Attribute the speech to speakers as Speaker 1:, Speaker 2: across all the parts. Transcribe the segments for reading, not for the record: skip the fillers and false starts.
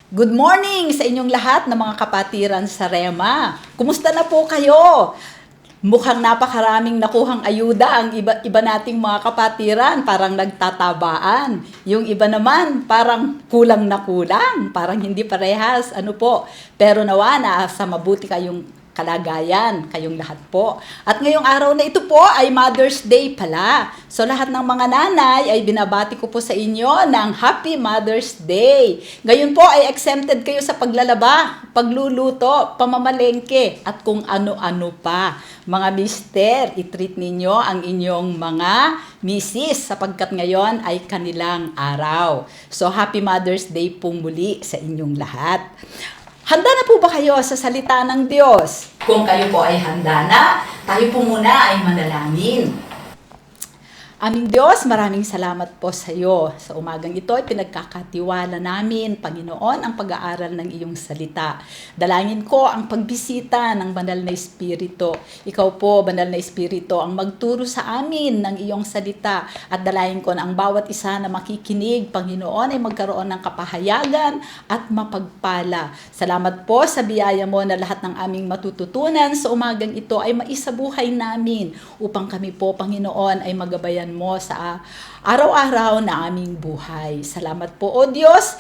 Speaker 1: Good morning sa inyong lahat ng mga kapatiran sa Rema. Kumusta na po kayo? Mukhang napakaraming nakuhang ayuda ang iba nating mga kapatiran, parang nagtatabaan. Yung iba naman, parang kulang na kulang, parang hindi parehas. Ano po? Pero nawa na sa mabuti kayong kalagayan, kayong lahat po. At ngayong araw na ito po ay Mother's Day pala. So lahat ng mga nanay ay binabati ko po sa inyo ng Happy Mother's Day. Ngayon po ay exempted kayo sa paglalaba, pagluluto, pamamalengke, at kung ano-ano pa. Mga mister, i-treat ninyo ang inyong mga misis sapagkat ngayon ay kanilang araw. So Happy Mother's Day pong muli sa inyong lahat. Handa na po ba kayo sa salita ng Diyos? Kung kayo po ay handa na, tayo po muna ay manalangin. Aming Diyos, maraming salamat po sa iyo. Sa umagang ito ay pinagkakatiwala namin, Panginoon, ang pag-aaral ng iyong salita. Dalangin ko ang pagbisita ng Banal na Espiritu. Ikaw po, Banal na Espiritu, ang magturo sa amin ng iyong salita. At dalangin ko na ang bawat isa na makikinig, Panginoon, ay magkaroon ng kapahayagan at mapagpala. Salamat po sa biyaya mo na lahat ng aming matututunan sa umagang ito ay maisabuhay namin upang kami po, Panginoon, ay magabayan mo sa araw-araw na aming buhay. Salamat po, O Diyos.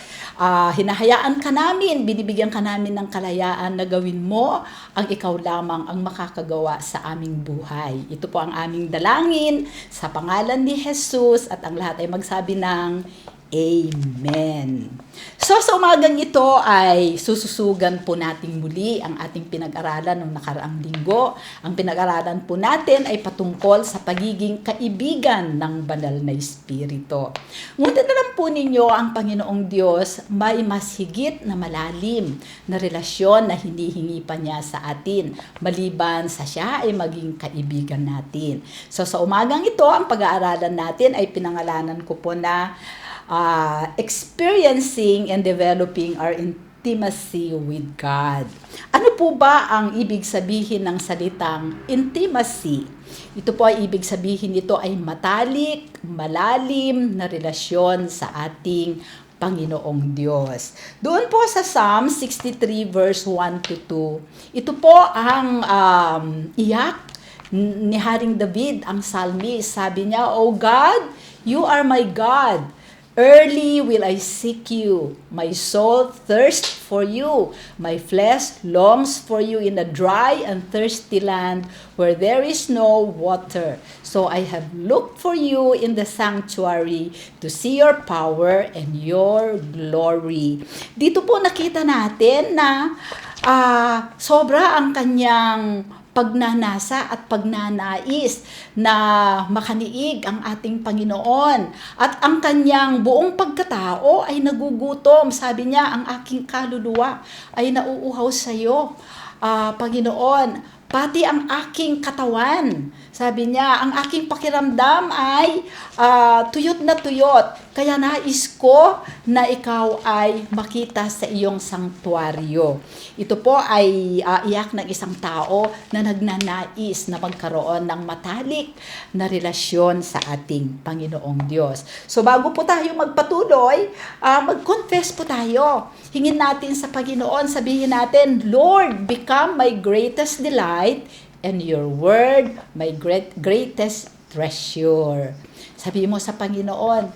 Speaker 1: Hinahayaan ka namin, binibigyan ka namin ng kalayaan na gawin mo ang ikaw lamang ang makakagawa sa aming buhay. Ito po ang aming dalangin sa pangalan ni Jesus at ang lahat ay magsabi ng Amen. So sa umagang ito ay sususugan po natin muli ang ating pinag-aralan ng nakaraang linggo. Ang pinag-aralan po natin ay patungkol sa pagiging kaibigan ng Banal na Espiritu. Ngunit alam po ninyo ang Panginoong Diyos may mas higit na malalim na relasyon na hinihingi pa niya sa atin maliban sa siya ay maging kaibigan natin. So sa umagang ito ang pag-aaralan natin ay pinangalanan ko po na experiencing and developing our intimacy with God. Ano po ba ang ibig sabihin ng salitang intimacy? Ito po ay ibig sabihin nito ay matalik, malalim na relasyon sa ating Panginoong Diyos. Doon po sa Psalm 63 verse 1 to 2, ito po ang iyak ni Haring David, ang psalmist. Sabi niya, "O God, you are my God. Early will I seek you. My soul thirsts for you. My flesh longs for you in a dry and thirsty land where there is no water. So I have looked for you in the sanctuary to see your power and your glory." Dito po nakita natin na sobra ang kanyang pagnanasa at pagnanais na makaniig ang ating Panginoon. At ang kanyang buong pagkatao ay nagugutom. Sabi niya, ang aking kaluluwa ay nauuhaw sa iyo, Panginoon, pati ang aking katawan. Sabi niya, ang aking pakiramdam ay tuyot na tuyot. Kaya nais ko na ikaw ay makita sa iyong sanktuaryo. Ito po ay iyak ng isang tao na nagnanais na magkaroon ng matalik na relasyon sa ating Panginoong Diyos. So bago po tayo magpatuloy, mag-confess po tayo. Hingin natin sa Panginoon, sabihin natin, "Lord, become my greatest delight and your word my greatest treasure." Sabi mo sa Panginoon,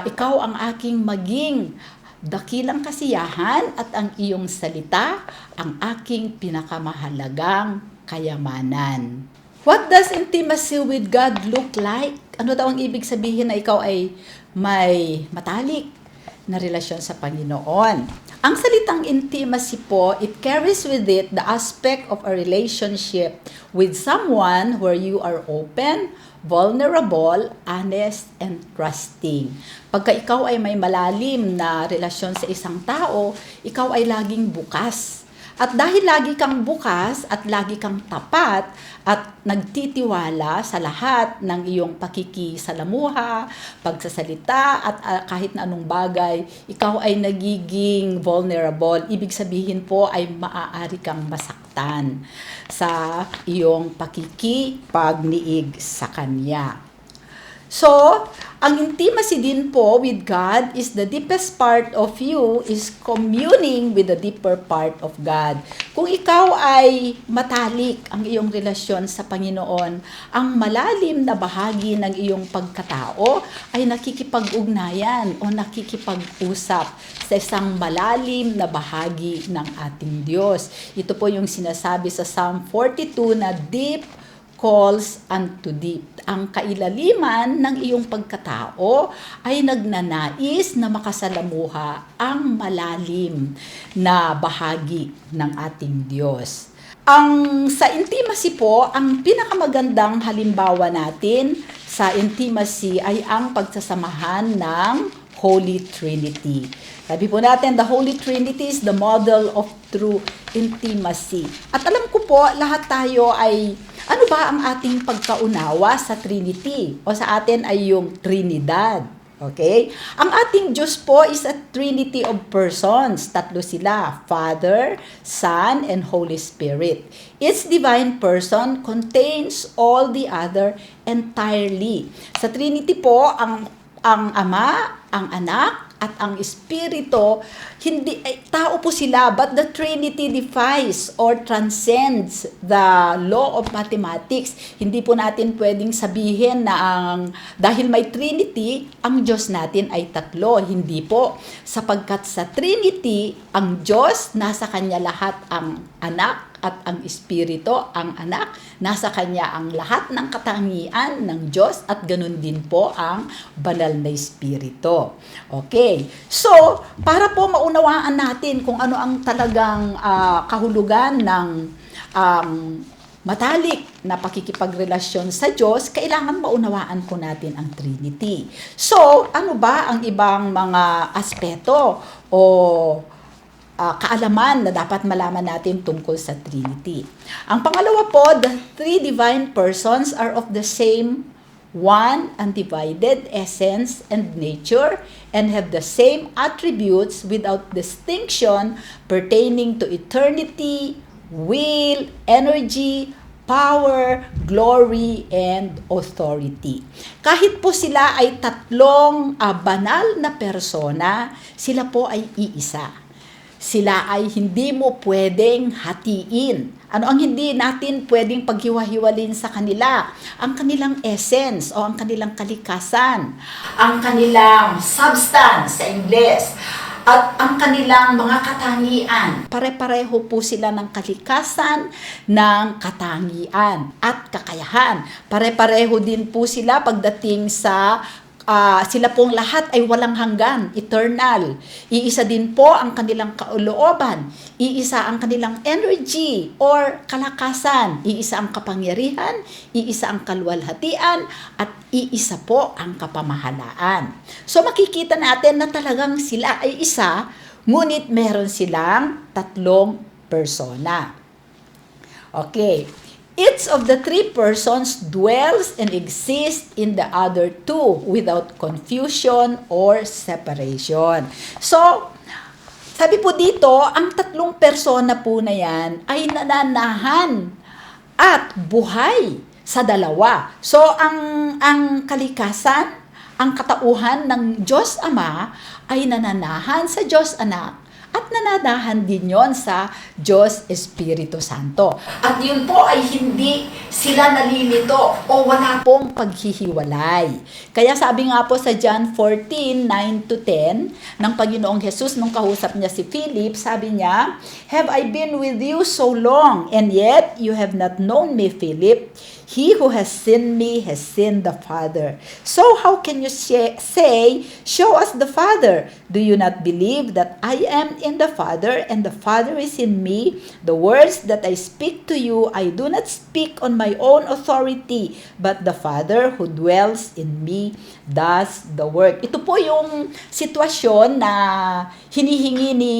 Speaker 1: ikaw ang aking maging dakilang kasiyahan at ang iyong salita ang aking pinakamahalagang kayamanan. What does intimacy with God look like? Ano daw ang ibig sabihin na ikaw ay may matalik na relasyon sa Panginoon? Ang salitang intimacy po, it carries with it the aspect of a relationship with someone where you are open, vulnerable, honest, and trusting. Pagka ikaw ay may malalim na relasyon sa isang tao, ikaw ay laging bukas. At dahil lagi kang bukas at lagi kang tapat at nagtitiwala sa lahat ng iyong pakikisalamuha, pagsasalita at kahit na anong bagay, ikaw ay nagiging vulnerable. Ibig sabihin po ay maaari kang masaktan sa iyong pakikipagniig sa Kanya. So, Ang intimacy din po with God is the deepest part of you is communing with the deeper part of God. Kung ikaw ay matalik ang iyong relasyon sa Panginoon, ang malalim na bahagi ng iyong pagkatao ay nakikipag-ugnayan o nakikipag-usap sa isang malalim na bahagi ng ating Diyos. Ito po yung sinasabi sa Psalm 42 na deep calls unto deep. Ang kailaliman ng iyong pagkatao ay nagnanais na makasalamuha ang malalim na bahagi ng ating Diyos. Sa intimacy po, ang pinakamagandang halimbawa natin sa intimacy ay ang pagsasamahan ng Holy Trinity. Sabi po natin, the Holy Trinity is the model of true intimacy. At alam ko po, lahat tayo ay, ano ba ang ating pagkaunawa sa Trinity? O sa atin ay yung Trinidad. Okay? Ang ating Diyos po is a Trinity of persons. Tatlo sila, Father, Son, and Holy Spirit. Each divine person contains all the other entirely. Sa Trinity po, ang Ama, ang Anak, at ang Espiritu, tao po sila, but the Trinity defies or transcends the law of mathematics. Hindi po natin pwedeng sabihin na dahil may Trinity, ang Diyos natin ay tatlo. Hindi po. Sapagkat sa Trinity, ang Diyos, nasa Kanya lahat ang Anak, at ang Espiritu, ang Anak, nasa Kanya ang lahat ng katangian ng Diyos at ganun din po ang banal na Espiritu. Okay. So, para po maunawaan natin kung ano ang talagang kahulugan ng matalik na pakikipagrelasyon sa Diyos, kailangan maunawaan po natin ang Trinity. So, ano ba ang ibang mga aspeto o kaalaman na dapat malaman natin tungkol sa Trinity? Ang pangalawa po, the three divine persons are of the same one undivided essence and nature and have the same attributes without distinction pertaining to eternity, will, energy, power, glory, and authority. Kahit po sila ay tatlong banal na persona, sila po ay iisa. Sila ay hindi mo pwedeng hatiin. Ano ang hindi natin pwedeng paghiwa-hiwalin sa kanila? Ang kanilang essence o ang kanilang kalikasan, ang kanilang substance sa Ingles, at ang kanilang mga katangian. Pare-pareho po sila ng kalikasan, ng katangian at kakayahan. Pare-pareho din po sila pagdating sa sila pong lahat ay walang hanggan, eternal. Iisa din po ang kanilang kalooban, iisa ang kanilang energy or kalakasan, iisa ang kapangyarihan, iisa ang kaluwalhatian, at iisa po ang kapamahalaan. So makikita natin na talagang sila ay isa, ngunit meron silang tatlong persona. Okay. Each of the three persons dwells and exists in the other two without confusion or separation. So, sabi po dito, ang tatlong persona po na yan ay nananahan at buhay sa dalawa. So, ang kalikasan, ang katauhan ng Diyos Ama ay nananahan sa Diyos Anak at nanadahan din yon sa Diyos Espiritu Santo. At yun po ay hindi sila nalilito o wala pong paghihiwalay. Kaya sabi nga po sa John 14:9-10 ng Panginoong Jesus nung kausap niya si Philip, sabi niya, "Have I been with you so long, and yet you have not known me, Philip? He who has seen me has seen the Father. So how can you say, show us the Father? Do you not believe that I am in the Father and the Father is in me? The words that I speak to you, I do not speak on my own authority, but the Father who dwells in me does the work." Ito po yung sitwasyon na hinihingi ni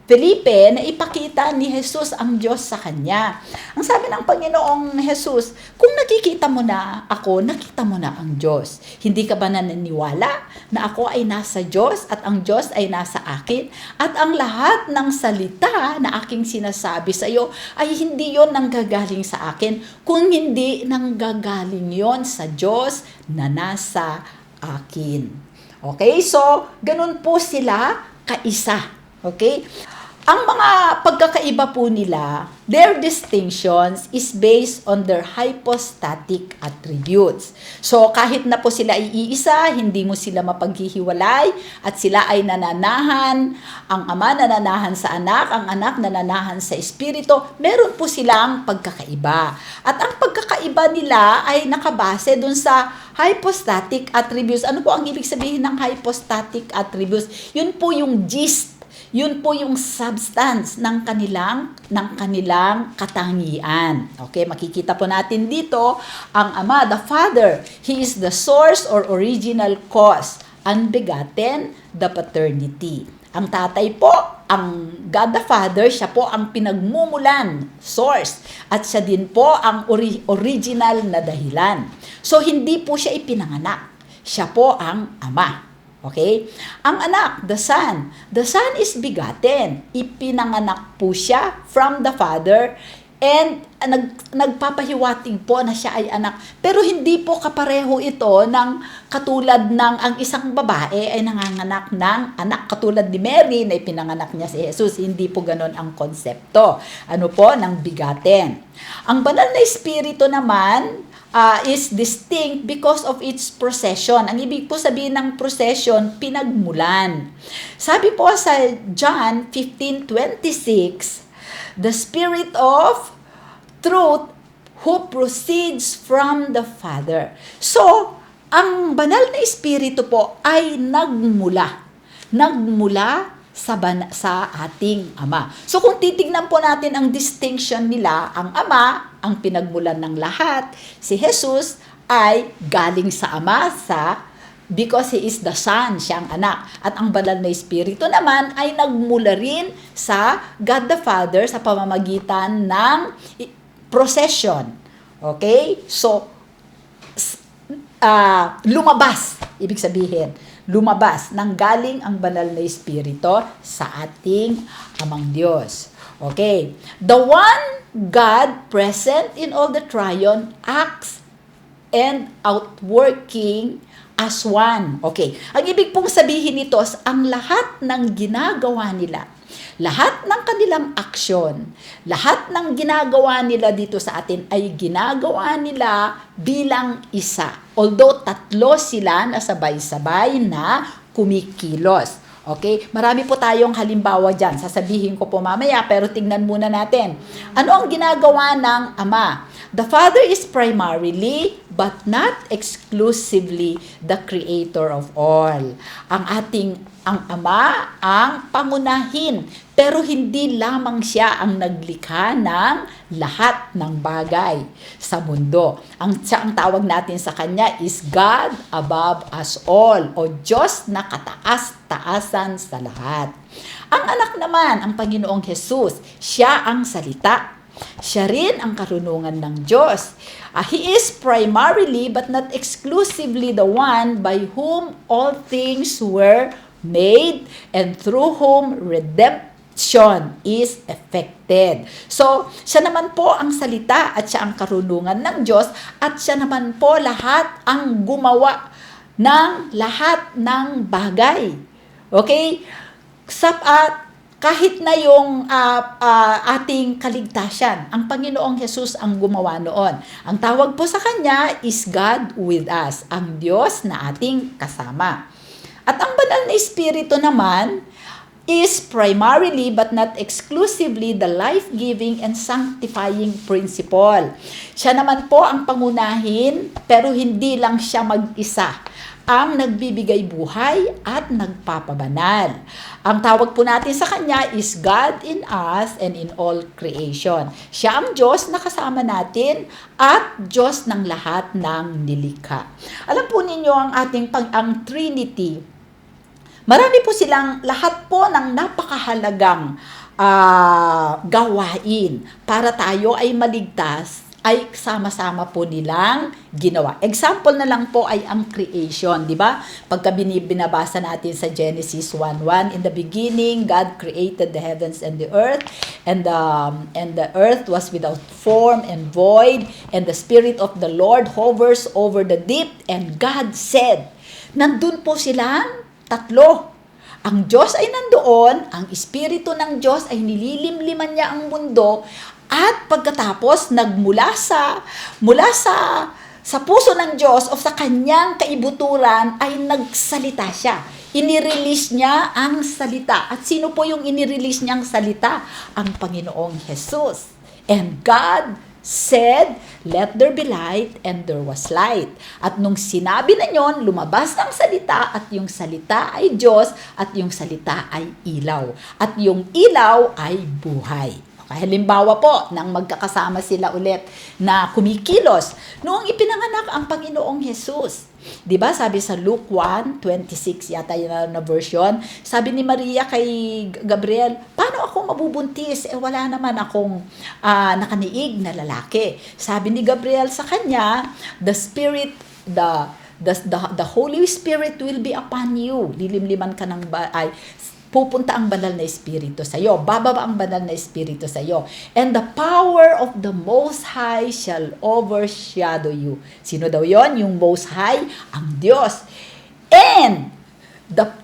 Speaker 1: Felipe na ipakita ni Jesus ang Diyos sa kanya. Ang sabi ng Panginoong Jesus, kung nakikita mo na ako, nakita mo na ang Diyos. Hindi ka ba naniniwala na ako ay nasa Diyos at ang Diyos ay nasa akin? At ang lahat ng salita na aking sinasabi sa iyo ay hindi yon nanggagaling sa akin, kung hindi nanggagaling yon sa Diyos na nasa akin. Okay? So, ganun po sila kaisa. Okay? Ang mga pagkakaiba po nila, their distinctions is based on their hypostatic attributes. So, kahit na po sila ay iisa, hindi mo sila mapaghihiwalay, at sila ay nananahan, ang ama nananahan sa anak, ang anak nananahan sa espiritu, meron po silang pagkakaiba. At ang pagkakaiba nila ay nakabase dun sa hypostatic attributes. Ano po ang ibig sabihin ng hypostatic attributes? Yun po yung gist. Yun po yung substance ng kanilang katangian. Okay, makikita po natin dito ang Ama, the Father, He is the source or original cause, unbegotten, the paternity. Ang tatay po, ang God the Father, siya po ang pinagmumulan, source, at siya din po ang original na dahilan. So, hindi po siya ipinanganak. Siya po ang Ama. Okay? Ang anak, the Son. The Son is begotten. Ipinanganak po siya from the Father and nagpapahiwating po na siya ay anak. Pero hindi po kapareho ito ng katulad ng ang isang babae ay nanganganak ng anak. Katulad ni Mary na ipinanganak niya si Jesus. Hindi po ganon ang konsepto. Ano po? Ng begotten. Ang banal na espiritu naman, is distinct because of its procession. Ang ibig po sabihin ng procession, pinagmulan. Sabi po sa John 15:26, the Spirit of truth who proceeds from the Father. So, ang banal na espiritu po ay nagmula sa ating Ama. So kung titignan po natin ang distinction nila, ang Ama, ang pinagmulan ng lahat, si Jesus ay galing sa Ama because He is the Son, siya ang anak. At ang banal na espiritu naman ay nagmula rin sa God the Father sa pamamagitan ng procession. Okay? So, lumabas, ibig sabihin, nang galing ang banal na espiritu sa ating Amang Diyos. Okay. The one God present in all the triune acts and outworking as one. Okay. Ang ibig pong sabihin nito, ang lahat ng ginagawa nila, lahat ng kanilang aksyon, lahat ng ginagawa nila dito sa atin ay ginagawa nila bilang isa. Although tatlo sila na sabay-sabay na kumikilos. Okay? Marami po tayong halimbawa dyan. Sasabihin ko po mamaya, pero tingnan muna natin. Ano ang ginagawa ng Ama? The Father is primarily, but not exclusively, the creator of all. Ang Ama ang pangunahin, pero hindi lamang siya ang naglikha ng lahat ng bagay sa mundo. Ang tawag natin sa Kanya is God above us all, o Diyos na kataas-taasan sa lahat. Ang anak naman, ang Panginoong Jesus, siya ang salita. Siya rin ang karunungan ng Diyos. He is primarily but not exclusively the one by whom all things were made and through whom redemption is effected. So, siya naman po ang salita at siya ang karunungan ng Diyos at siya naman po lahat ang gumawa ng lahat ng bagay. Okay? Kahit na yung ating kaligtasan, ang Panginoong Jesus ang gumawa noon. Ang tawag po sa Kanya is God with us, ang Diyos na ating kasama. At ang banal na espiritu naman is primarily but not exclusively the life-giving and sanctifying principle. Siya naman po ang pangunahin, pero hindi lang siya mag-isa ang nagbibigay buhay at nagpapabanal. Ang tawag po natin sa Kanya is God in us and in all creation. Siya ang Diyos na kasama natin at Diyos ng lahat ng nilikha. Alam po ninyo ang Trinity. Marami po silang lahat po ng napakahalagang gawain para tayo ay maligtas ay sama-sama po nilang ginawa. Example na lang po ay ang creation, di ba? Pagka binabasa natin sa Genesis 1:1, in the beginning God created the heavens and the earth, and the earth was without form and void, and the Spirit of the Lord hovers over the deep, and God said, Nandun po silang tatlo. Ang Diyos ay nandoon, ang Espiritu ng Diyos ay nililimliman niya ang mundo, at pagkatapos mula sa puso ng Diyos o sa kanyang kaibuturan ay nagsalita siya. Inirelease niya ang salita. At sino po yung inirelease niyang salita? Ang Panginoong Jesus. And God said, "Let there be light," and there was light. At nung sinabi na yon, lumabas ang salita, at yung salita ay Diyos, at yung salita ay ilaw. At yung ilaw ay buhay. Okay, halimbawa po, nang magkakasama sila ulit na kumikilos, noong ipinanganak ang Panginoong Jesus. Diba, sabi sa Luke 1:26 yata yun na version, sabi ni Maria kay Gabriel, paano ako mabubuntis? Wala naman akong nakaniig na lalaki. Sabi ni Gabriel sa kanya, the Holy Spirit will be upon you. Lilimliman ka ng pupunta ang banal na Espiritu sa iyo. Bababa ang banal na Espiritu sa iyo. And the power of the Most High shall overshadow you. Sino daw yon? Yung Most High, ang Diyos. And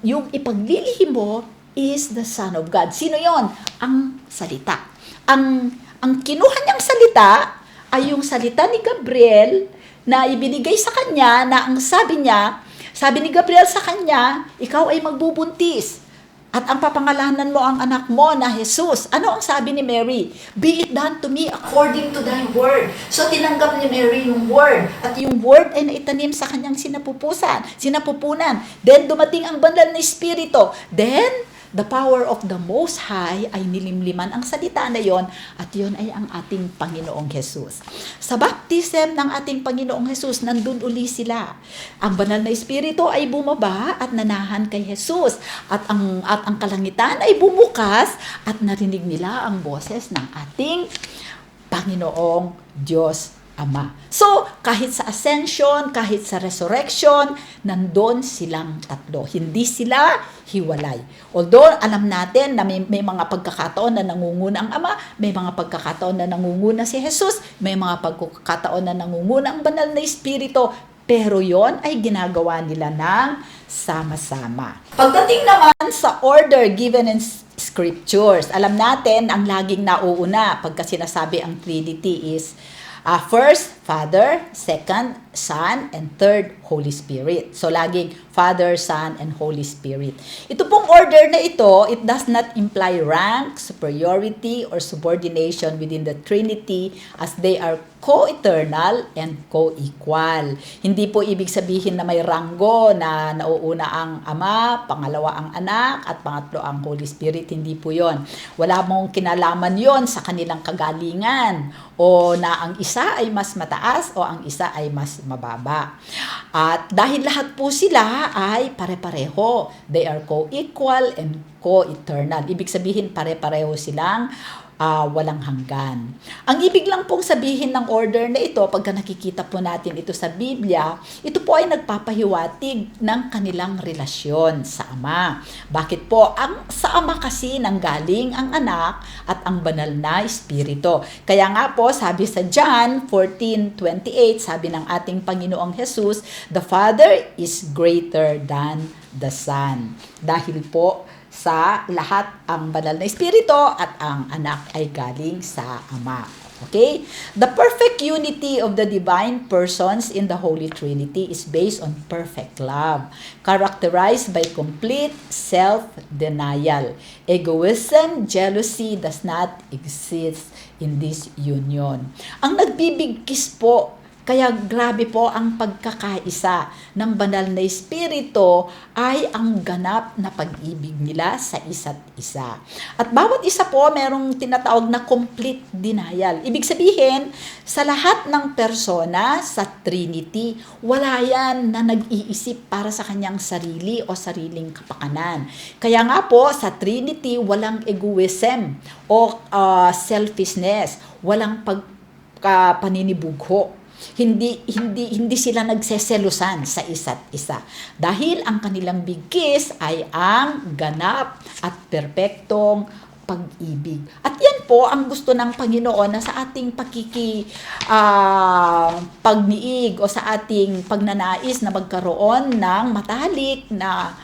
Speaker 1: yung ipaglilihim mo is the Son of God. Sino yon? Ang salita. Ang kinuha niyang salita ay yung salita ni Gabriel na ibinigay sa kanya, na ang sabi ni Gabriel sa kanya, ikaw ay magbubuntis. At ang papangalanan mo ang anak mo na Jesus. Ano ang sabi ni Mary? Be it done to me according to thy word. So tinanggap ni Mary yung word. At yung word ay naitanim sa kanyang sinapupunan. Then dumating ang banal na Espiritu. Then the power of the Most High ay nilimliman ang salita na yon, at yon ay ang ating Panginoong Jesus. Sa baptism ng ating Panginoong Jesus, nandun uli sila. Ang banal na Espiritu ay bumaba at nanahan kay Jesus. At ang kalangitan ay bumukas at narinig nila ang boses ng ating Panginoong Diyos Ama. So, kahit sa ascension, kahit sa resurrection, nandun silang tatlo. Hindi sila hiwalay. Although, alam natin na may mga pagkakataon na nangunguna ang Ama, may mga pagkakataon na nangunguna si Jesus, may mga pagkakataon na nangunguna ang banal na Espiritu, pero yon ay ginagawa nila ng sama-sama. Pagdating naman sa order given in Scriptures, alam natin ang laging nauuna pagka sinasabi ang Trinity is first, Father, second, Son, and third, Holy Spirit. So, laging Father, Son, and Holy Spirit. Ito pong order na ito, it does not imply rank, superiority, or subordination within the Trinity as they are co-eternal and co-equal. Hindi po ibig sabihin na may ranggo na nauuna ang Ama, pangalawa ang Anak, at pangatlo ang Holy Spirit. Hindi po yon. Wala mong kinalaman yon sa kanilang kagalingan o na ang isa ay mas mataas o ang isa ay mas mababa. At dahil lahat po sila ay pare-pareho. They are co-equal and co-eternal. Ibig sabihin pare-pareho silang walang hanggan. Ang ibig lang pong sabihin ng order na ito, pagka nakikita po natin ito sa Biblia, ito po ay nagpapahiwatig ng kanilang relasyon sa Ama. Bakit po? Sa Ama kasi nanggaling ang Anak at ang banal na Espiritu. Kaya nga po, sabi sa John 14:28, sabi ng ating Panginoong Jesus, the Father is greater than the Son. Dahil po, sa lahat ang banal na Espiritu at ang Anak ay galing sa Ama. Okay? The perfect unity of the divine persons in the Holy Trinity is based on perfect love, characterized by complete self-denial. Egoism, jealousy does not exist in this union. Ang nagbibigkis po, kaya grabe po ang pagkakaisa ng banal na Espiritu ay ang ganap na pag-ibig nila sa isa't isa. At bawat isa po merong tinatawag na complete denial. Ibig sabihin, sa lahat ng persona sa Trinity, wala yan na nag-iisip para sa kanyang sarili o sariling kapakanan. Kaya nga po, sa Trinity, walang egoism o selfishness, walang paninibugho. Hindi sila nagseselusan sa isa't isa. Dahil ang kanilang bigkis ay ang ganap at perpektong pag-ibig. At yan po ang gusto ng Panginoon na sa ating pagniig o sa ating pagnanais na magkaroon ng matalik na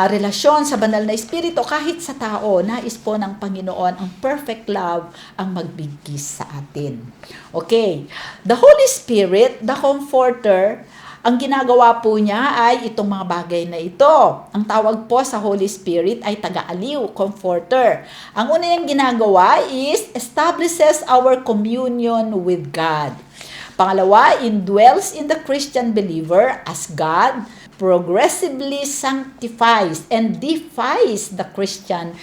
Speaker 1: relasyon sa banal na espiritu kahit sa tao, nais po ng Panginoon ang perfect love ang magbigkis sa atin. Okay, the Holy Spirit, the Comforter, ang ginagawa po niya ay itong mga bagay na ito. Ang tawag po sa Holy Spirit ay taga-aliw, Comforter. Ang una niyang ginagawa is establishes our communion with God. Pangalawa, indwells in the Christian believer as God progressively sanctifies and defies the Christian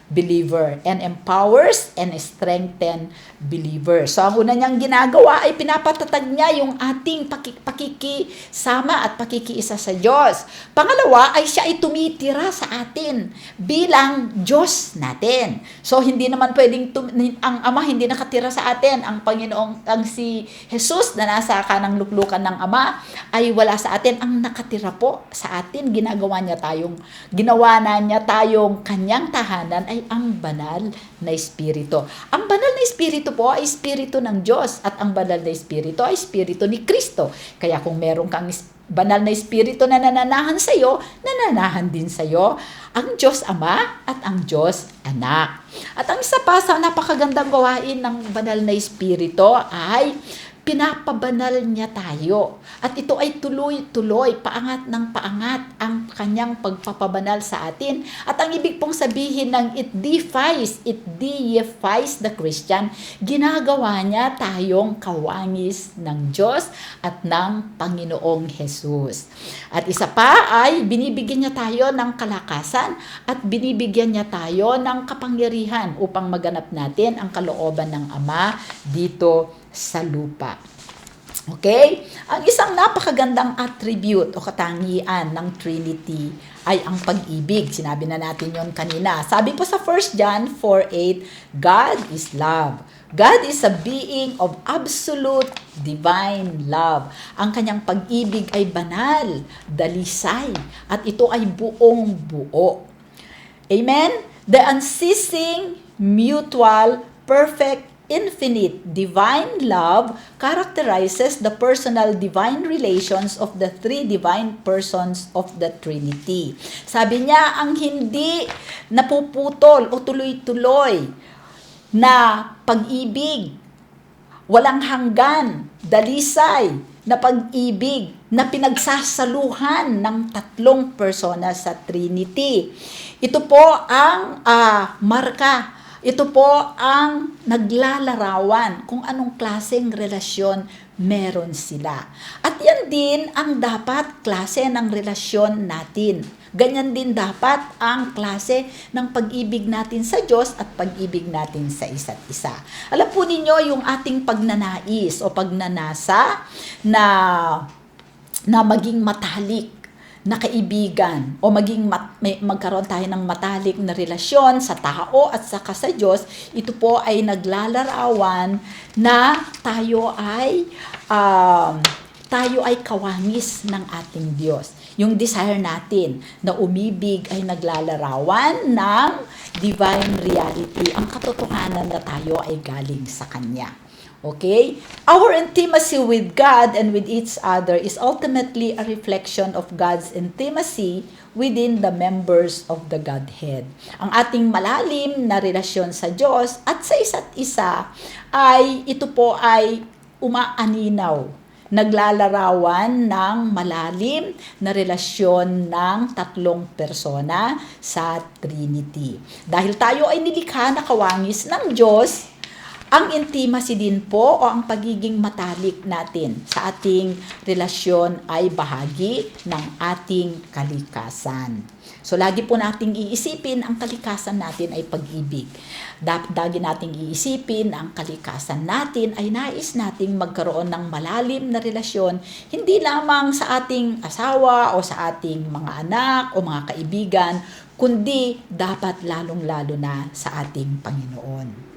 Speaker 1: believer and empowers and strengthen believer. So, ang una niyang ginagawa ay pinapatatag niya yung ating pakikisama at pakikiisa sa Diyos. Pangalawa ay siya ay tumitira sa atin bilang Diyos natin. So, hindi naman pwedeng ang Ama hindi nakatira sa atin. Ang Panginoong, ang si Jesus na nasa kanang luklukan ng Ama ay wala sa atin. Ang nakatira po sa atin, ginawa na niya tayong kanyang tahanan ay ang banal na espiritu. Ang banal na espiritu po ay espiritu ng Diyos at ang banal na espiritu ay espiritu ni Kristo. Kaya kung meron kang banal na espiritu na nananahan sa iyo, nananahan din sa iyo ang Diyos Ama at ang Diyos Anak. At ang isa pa sa napakagandang gawain ng banal na espiritu ay pinapabanal niya tayo. At ito ay tuloy-tuloy, paangat ng paangat ang kanyang pagpapabanal sa atin. At ang ibig pong sabihin ng it deifies the Christian, ginagawa niya tayong kawangis ng Diyos at ng Panginoong Jesus. At isa pa ay binibigyan niya tayo ng kalakasan at binibigyan niya tayo ng kapangyarihan upang maganap natin ang kalooban ng Ama dito sa lupa. Okay? Ang isang napakagandang attribute o katangian ng Trinity ay ang pag-ibig. Sinabi na natin yon kanina. Sabi po sa 1 John 4:8, God is love. God is a being of absolute divine love. Ang kanyang pag-ibig ay banal, dalisay, at ito ay buong buo. Amen? The unceasing, mutual, perfect, infinite divine love characterizes the personal divine relations of the three divine persons of the Trinity. Sabi niya, ang hindi napuputol o tuloy-tuloy na pag-ibig, walang hanggan, dalisay na pag-ibig na pinagsasaluhan ng tatlong persona sa Trinity. Ito po ang marka. Ito po ang naglalarawan kung anong klaseng relasyon meron sila. At yan din ang dapat klase ng relasyon natin. Ganyan din dapat ang klase ng pag-ibig natin sa Diyos at pag-ibig natin sa isa't isa. Alam po ninyo yung ating pagnanais o pagnanasa na maging matalik na kaibigan o magkaroon tayo ng matalik na relasyon sa tao at saka sa Diyos, ito po ay naglalarawan na tayo ay kawangis ng ating Diyos. Yung desire natin na umibig ay naglalarawan ng divine reality, ang katotohanan na tayo ay galing sa Kanya. Okay? Our intimacy with God and with each other is ultimately a reflection of God's intimacy within the members of the Godhead. Ang ating malalim na relasyon sa Diyos at sa isa't isa ito po ay umaaninaw, naglalarawan ng malalim na relasyon ng tatlong persona sa Trinity. Dahil tayo ay nilikha na kawangis ng Diyos, ang intimacy din po o ang pagiging matalik natin sa ating relasyon ay bahagi ng ating kalikasan. So, lagi po nating iisipin ang kalikasan natin ay pag-ibig. Lagi nating iisipin ang kalikasan natin ay nais nating magkaroon ng malalim na relasyon, hindi lamang sa ating asawa o sa ating mga anak o mga kaibigan, kundi dapat lalong-lalo na sa ating Panginoon.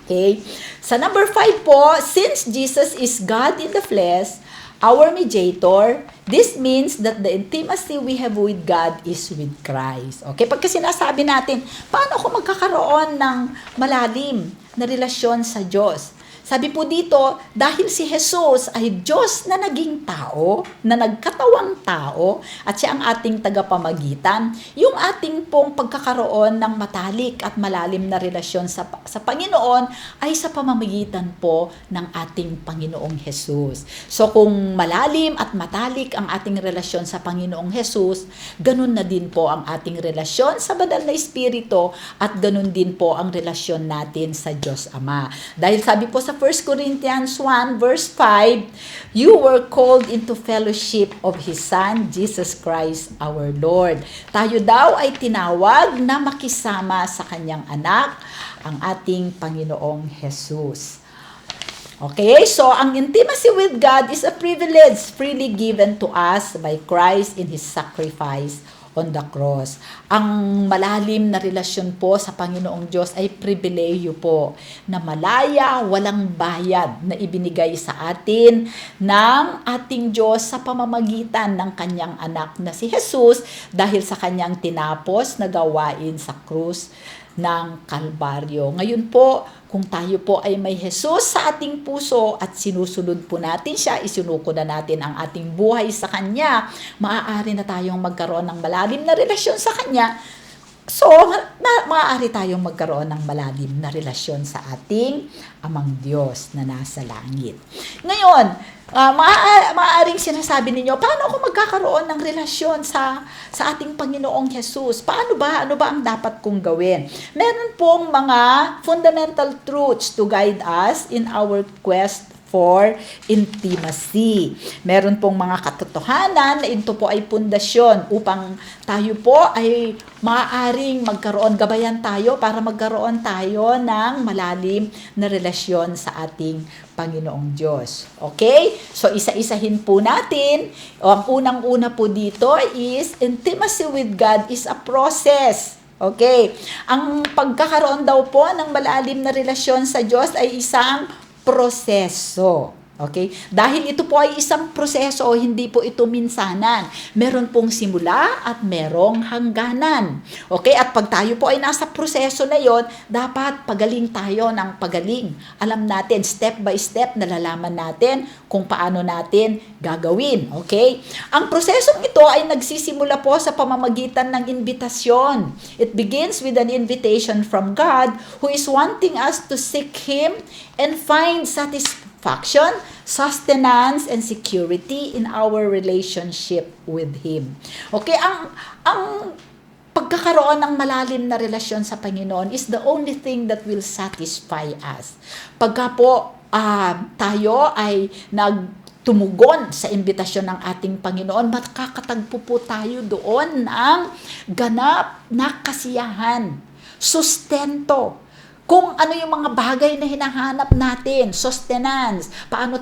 Speaker 1: Okay? Sa number 5 po, since Jesus is God in the flesh, our mediator. This means that the intimacy we have with God is with Christ. Okay? Pagka sinasabi natin, paano ako magkakaroon ng malalim na relasyon sa Diyos? Sabi po dito, dahil si Jesus ay Diyos na naging tao, na nagkatawang tao, at siya ang ating tagapamagitan, yung ating pong pagkakaroon ng matalik at malalim na relasyon sa Panginoon ay sa pamamagitan po ng ating Panginoong Jesus. So kung malalim at matalik ang ating relasyon sa Panginoong Jesus, ganun na din po ang ating relasyon sa Banal na Espiritu at ganun din po ang relasyon natin sa Diyos Ama. Dahil sabi po sa 1 Corinthians 1 verse 5, you were called into fellowship of His Son, Jesus Christ our Lord. Tayo daw ay tinawag na makisama sa Kanyang anak, ang ating Panginoong Jesus. Okay, so ang intimacy with God is a privilege freely given to us by Christ in His sacrifice on the cross. Ang malalim na relasyon po sa Panginoong Diyos ay pribilehiyo po na malaya, walang bayad na ibinigay sa atin ng ating Diyos sa pamamagitan ng Kanyang anak na si Jesus dahil sa Kanyang tinapos na gawain sa krus ng Kalbaryo. Ngayon po, kung tayo po ay may Jesus sa ating puso at sinusunod po natin siya, isinuko na natin ang ating buhay sa Kanya, maaari na tayong magkaroon ng malalim na relasyon sa Kanya. So, maaari tayong magkaroon ng malalim na relasyon sa ating Amang Diyos na nasa langit. Ngayon, maaaring sinasabi ninyo, paano ako magkakaroon ng relasyon sa ating Panginoong Jesus? Paano ba? Ano ba ang dapat kong gawin? Meron pong mga fundamental truths to guide us in our quest for intimacy. Meron pong mga katotohanan na ito po ay pundasyon upang tayo po ay maaaring magkaroon, gabayan tayo para magkaroon tayo ng malalim na relasyon sa ating Panginoong Diyos. Okay? So, isa-isahin po natin. Ang unang-una po dito is intimacy with God is a process. Okay? Ang pagkakaroon daw po ng malalim na relasyon sa Diyos ay isang proseso. Okay? Dahil ito po ay isang proseso, hindi po ito minsanan. Meron pong simula at merong hangganan. Okay? At pag tayo po ay nasa proseso na yon, dapat pagaling tayo ng pagaling. Alam natin, step by step, nalalaman natin kung paano natin gagawin. Okay? Ang prosesong ito ay nagsisimula po sa pamamagitan ng invitasyon. It begins with an invitation from God who is wanting us to seek Him and find satisfaction, sustenance, and security in our relationship with Him. Okay, ang pagkakaroon ng malalim na relasyon sa Panginoon is the only thing that will satisfy us. Pagka po tayo ay tumugon sa imbitasyon ng ating Panginoon, makakatagpo po tayo doon ng ganap na kasiyahan, sustento, kung ano yung mga bagay na hinahanap natin, sustenance, paano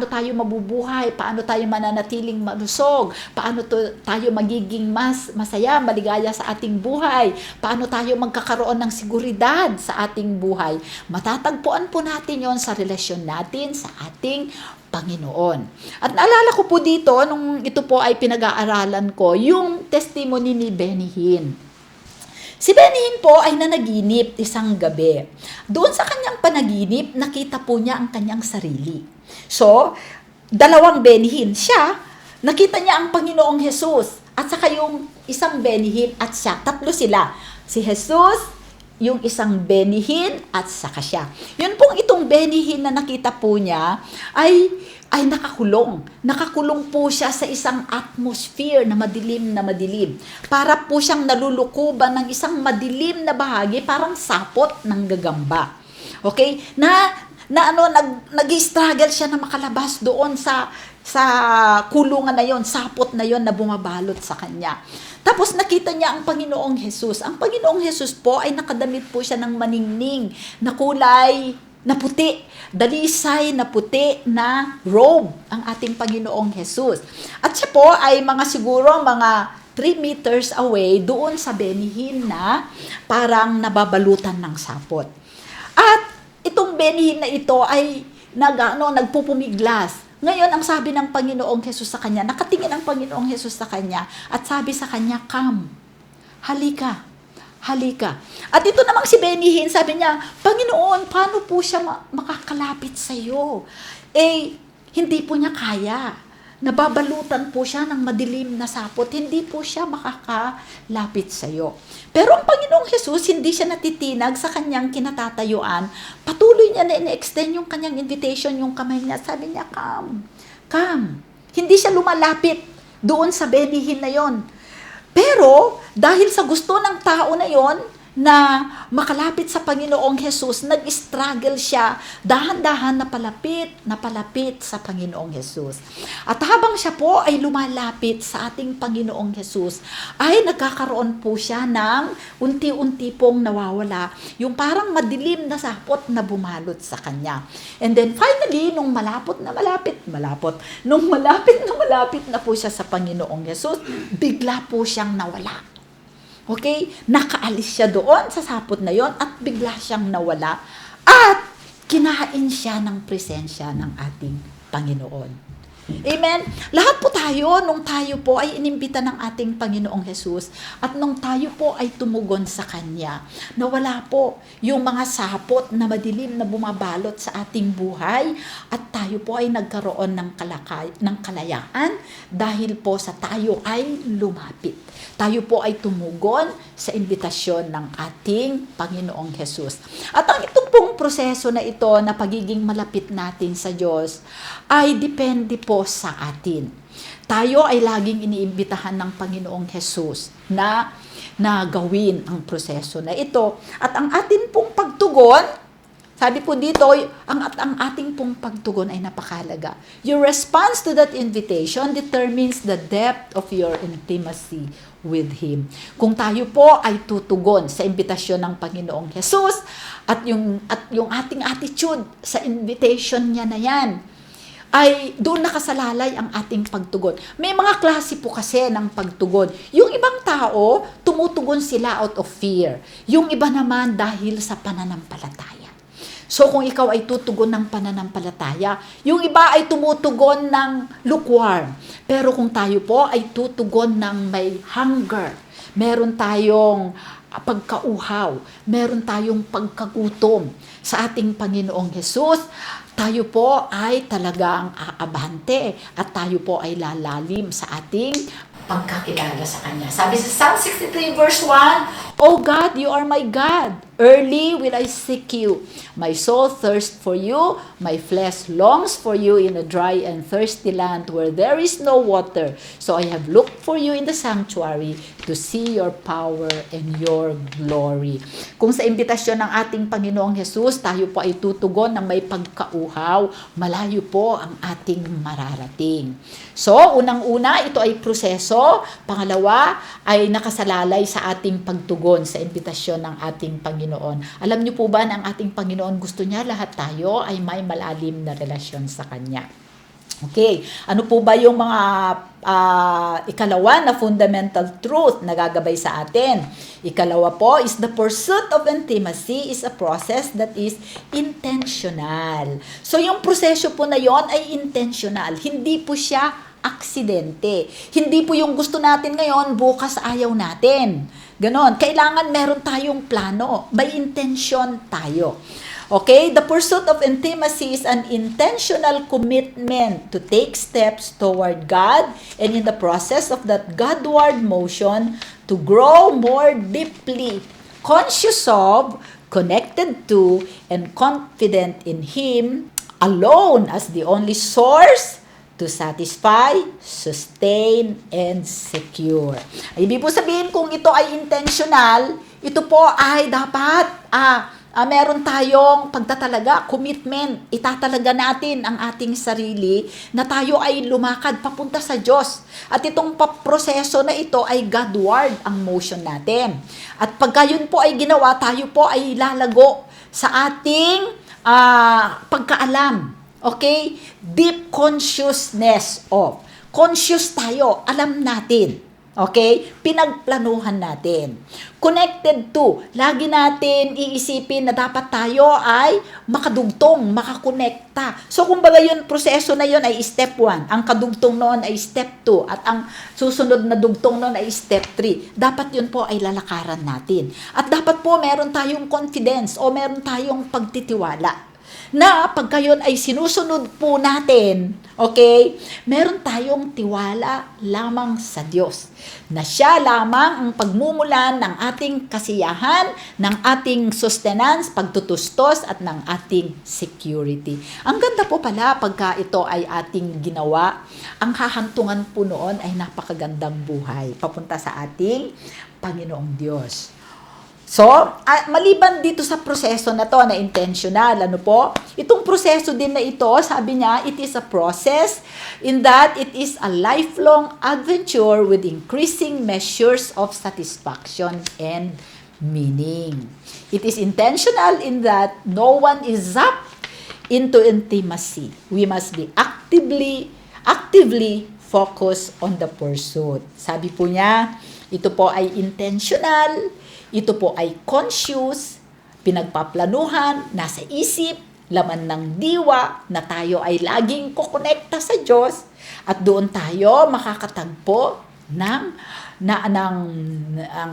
Speaker 1: tayo mabubuhay, paano tayo mananatiling malusog, paano tayo magiging masaya, maligaya sa ating buhay, paano tayo magkakaroon ng seguridad sa ating buhay. Matatagpuan po natin yon sa relasyon natin sa ating Panginoon. At naalala ko po dito, nung ito po ay pinag-aaralan ko, yung testimony ni Benny Hinn. Si Benny Hinn po ay nanaginip isang gabi. Doon sa kanyang panaginip, nakita po niya ang kanyang sarili. So, dalawang Benny Hinn. Siya, nakita niya ang Panginoong Jesus. At saka yung isang Benny Hinn at siya. Tatlo sila. Si Jesus, yung isang Benny Hinn at saka siya. Yun pong itong Benny Hinn na nakita po niya ay nakakulong. Nakakulong po siya sa isang atmosphere na madilim. Para po siyang nalulukuban ng isang madilim na bahagi, parang sapot ng gagamba. Okay? Nag-struggle siya na makalabas doon sa kulungan na yon, sapot na yon na bumabalot sa kanya. Tapos nakita niya ang Panginoong Jesus. Ang Panginoong Jesus po ay nakadamit po siya ng maningning na kulay na puti, dalisay na puti na robe ang ating Panginoong Jesus. At siya po ay siguro mga 3 meters away doon sa Benny Hinn na parang nababalutan ng sapot. At itong Benny Hinn na ito ay nagpupumiglas. Ngayon, ang sabi ng Panginoong Hesus sa kanya, nakatingin ang Panginoong Hesus sa kanya at sabi sa kanya, come, halika, halika. At ito namang si Benny Hinn, sabi niya, Panginoon, paano po siya makakalapit sa iyo? Hindi po niya kaya. Nababalutan po siya ng madilim na sapot, hindi po siya makakalapit sa iyo. Pero ang Panginoong Hesus, hindi siya natitinag sa kanyang kinatatayuan. Patuloy niya na in-extend yung kanyang invitation, yung kamay niya. Sabi niya, come, come. Hindi siya lumalapit doon sa Benny Hinn na yon. Pero, dahil sa gusto ng tao na yon, na makalapit sa Panginoong Hesus, nag-struggle siya, dahan-dahan na palapit sa Panginoong Hesus. At habang siya po ay lumalapit sa ating Panginoong Hesus, ay nagkakaroon po siya ng unti-unti pong nawawala, yung parang madilim na sapot na bumalot sa kanya. And then finally, nung malapit na malapit na po siya sa Panginoong Hesus, bigla po siyang nawala. Okay? Nakaalis siya doon sa sapot na yon at bigla siyang nawala at kinain siya ng presensya ng ating Panginoon. Amen? Lahat po tayo, nung tayo po ay inimbita ng ating Panginoong Hesus at nung tayo po ay tumugon sa Kanya, nawala po yung mga sapot na madilim na bumabalot sa ating buhay at tayo po ay nagkaroon ng kalayaan dahil po sa tayo ay lumapit. Tayo po ay tumugon sa imbitasyon ng ating Panginoong Hesus. At ang itong pong proseso na ito na pagiging malapit natin sa Diyos ay depende po sa atin. Tayo ay laging iniimbitahan ng Panginoong Hesus na gawin ang proseso na ito. At ang atin pong pagtugon, sabi po dito, ang ating pong pagtugon ay napakahalaga. Your response to that invitation determines the depth of your intimacy with Him. Kung tayo po ay tutugon sa imbitasyon ng Panginoong Hesus at yung ating attitude sa invitation niya na yan, ay doon nakasalalay ang ating pagtugon. May mga klase po kasi ng pagtugon. Yung ibang tao, tumutugon sila out of fear. Yung iba naman dahil sa pananampalataya. So kung ikaw ay tutugon ng pananampalataya, yung iba ay tumutugon ng lukewarm. Pero kung tayo po ay tutugon ng may hunger, meron tayong pagkauhaw, meron tayong pagkagutom sa ating Panginoong Hesus, tayo po ay talagang aabante at tayo po ay lalalim sa ating pagkakilala sa Kanya. Sabi sa Psalm 63 verse 1, O God, you are my God. Early will I seek you. My soul thirsts for you. My flesh longs for you in a dry and thirsty land where there is no water. So I have looked for you in the sanctuary to see your power and your glory. Kung sa imbitasyon ng ating Panginoong Hesus, tayo po ay tutugon ng may pagkauhaw, malayo po ang ating mararating. So, unang-una, ito ay proseso. Pangalawa, ay nakasalalay sa ating pagtugon sa imbitasyon ng ating Panginoon. Alam niyo po ba na ang ating Panginoon gusto niya lahat tayo ay may malalim na relasyon sa Kanya? Okay, ano po ba yung mga ikalawa na fundamental truth na gagabay sa atin? Ikalawa po is the pursuit of intimacy is a process that is intentional. So yung proseso po na yon ay intentional. Hindi po siya aksidente. Hindi po yung gusto natin ngayon, bukas ayaw natin. Ganon. Kailangan meron tayong plano. May intention tayo. Okay? The pursuit of intimacy is an intentional commitment to take steps toward God and in the process of that Godward motion to grow more deeply conscious of, connected to, and confident in Him alone as the only source to satisfy, sustain, and secure. Ibig po sabihin, kung ito ay intentional, ito po ay dapat meron tayong pagtatalaga, commitment. Itatalaga natin ang ating sarili na tayo ay lumakad papunta sa Diyos. At itong proseso na ito ay Godward ang motion natin. At pagka yun po ay ginawa, tayo po ay lalago sa ating pagkaalam. Okay? Deep consciousness of. Conscious tayo. Alam natin. Okay? Pinagplanuhan natin. Connected to, lagi natin iisipin na dapat tayo ay makadugtong, makakonekta. So, kumbaga yun, proseso na yun ay step 1. Ang kadugtong noon ay step 2. At ang susunod na dugtong noon ay step 3. Dapat yun po ay lalakaran natin. At dapat po meron tayong confidence o meron tayong pagtitiwala na pagka yun ay sinusunod po natin, okay, meron tayong tiwala lamang sa Diyos, na siya lamang ang pagmumulan ng ating kasiyahan, ng ating sustenance, pagtutustos, at ng ating security. Ang ganda po pala pagka ito ay ating ginawa, ang hahantungan po noon ay napakagandang buhay, papunta sa ating Panginoong Diyos. So, maliban dito sa proseso na to na intentional, ano po? Itong proseso din na ito, sabi niya, it is a process in that it is a lifelong adventure with increasing measures of satisfaction and meaning. It is intentional in that no one is zapped into intimacy. We must be actively focused on the pursuit. Sabi po niya, ito po ay intentional, ito po ay conscious, pinagpaplanuhan, nasa isip, laman ng diwa, na tayo ay laging kukonekta sa Diyos at doon tayo makakatagpo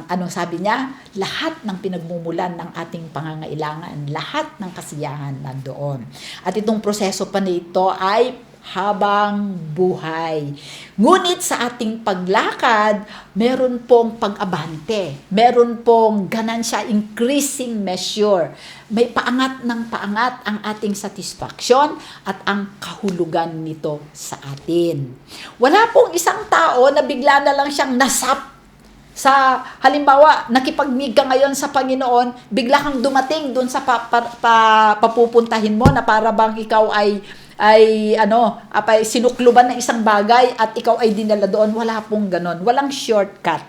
Speaker 1: anong sabi niya, lahat ng pinagmumulan ng ating pangangailangan, lahat ng kasiyahan nandoon. At itong proseso pa nito ay habang buhay. Ngunit sa ating paglakad, meron pong pag-abante, meron pong ganansya, increasing measure. May paangat ng paangat ang ating satisfaction at ang kahulugan nito sa atin. Wala pong isang tao na bigla na lang siyang nasap sa halimbawa, nakipag-meet ka ngayon sa Panginoon, bigla kang dumating doon sa papupuntahin mo na para bang ikaw ay sinukluban ng isang bagay at ikaw ay dinala doon. Wala pong ganon. Walang shortcut.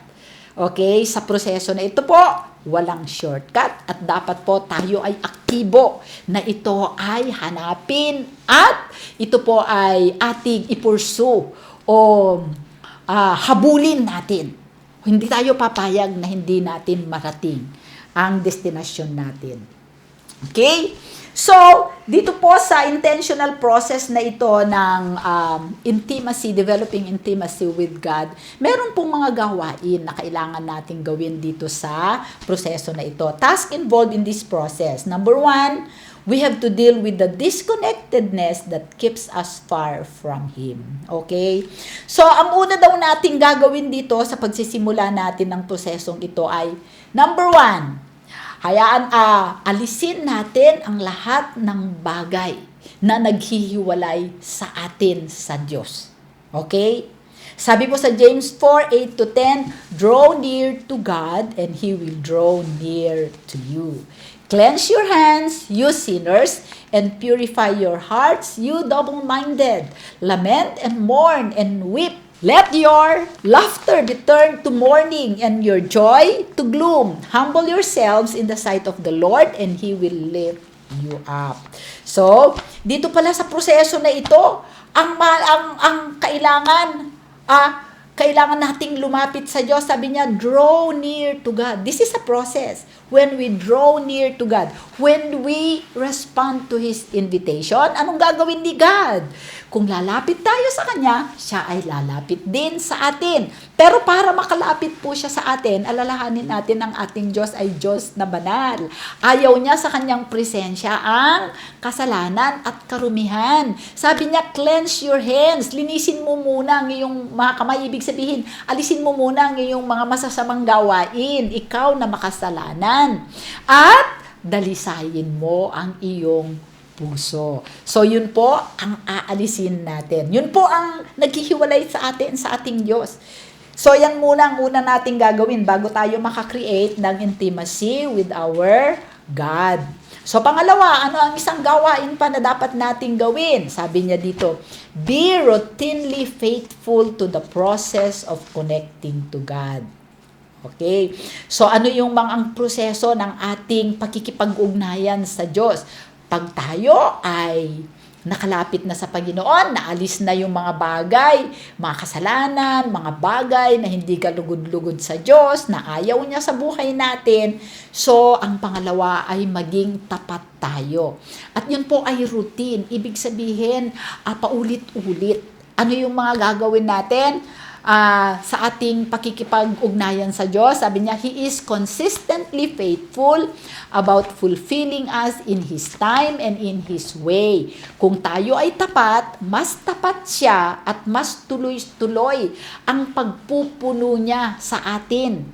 Speaker 1: Okay? Sa proseso na ito po, walang shortcut at dapat po tayo ay aktibo na ito ay hanapin at ito po ay ating ipursu o habulin natin. Hindi tayo papayag na hindi natin marating ang destinasyon natin. Okay? So, dito po sa intentional process na ito ng developing intimacy with God, meron pong mga gawain na kailangan nating gawin dito sa proseso na ito. Task involved in this process. Number 1, we have to deal with the disconnectedness that keeps us far from Him. Okay? So, ang una daw nating gagawin dito sa pagsisimula natin ng prosesong ito ay, number 1, alisin natin ang lahat ng bagay na naghihiwalay sa atin sa Diyos. Okay? Sabi po sa James 4:8-10, draw near to God and He will draw near to you. Cleanse your hands, you sinners, and purify your hearts, you double-minded. Lament and mourn and weep. Let your laughter be turned to mourning and your joy to gloom. Humble yourselves in the sight of the Lord and He will lift you up. So, dito pala sa proseso na ito, ang kailangan nating lumapit sa Diyos. Sabi niya, draw near to God. This is a process. When we draw near to God, when we respond to His invitation, anong gagawin ni God? Kung lalapit tayo sa Kanya, siya ay lalapit din sa atin. Pero para makalapit po siya sa atin, alalahanin natin ang ating Diyos ay Diyos na banal. Ayaw niya sa Kanyang presensya ang kasalanan at karumihan. Sabi niya, cleanse your hands. Linisin mo muna ang iyong mga kamay. Ibig sabihin, alisin mo muna ang iyong mga masasamang gawain. Ikaw na makasalanan. At dalisayin mo ang iyong puso. So, yun po ang aalisin natin. Yun po ang naghihiwalay sa atin, sa ating Diyos. So, yan muna ang una nating gagawin bago tayo makakreate ng intimacy with our God. So, pangalawa, ano ang isang gawain pa na dapat nating gawin? Sabi niya dito, be routinely faithful to the process of connecting to God. Okay? So, ano yung mga proseso ng ating pakikipag-ugnayan sa Diyos? Pag tayo ay nakalapit na sa Panginoon, naalis na yung mga bagay, mga kasalanan, mga bagay na hindi kalugod-lugod sa Diyos, na ayaw niya sa buhay natin. So, ang pangalawa ay maging tapat tayo. At yun po ay routine. Ibig sabihin, paulit-ulit. Ano yung mga gagawin natin? Sa ating pakikipag-ugnayan sa Diyos, sabi niya, He is consistently faithful about fulfilling us in His time and in His way. Kung tayo ay tapat, mas tapat siya at mas tuloy-tuloy ang pagpupuno niya sa atin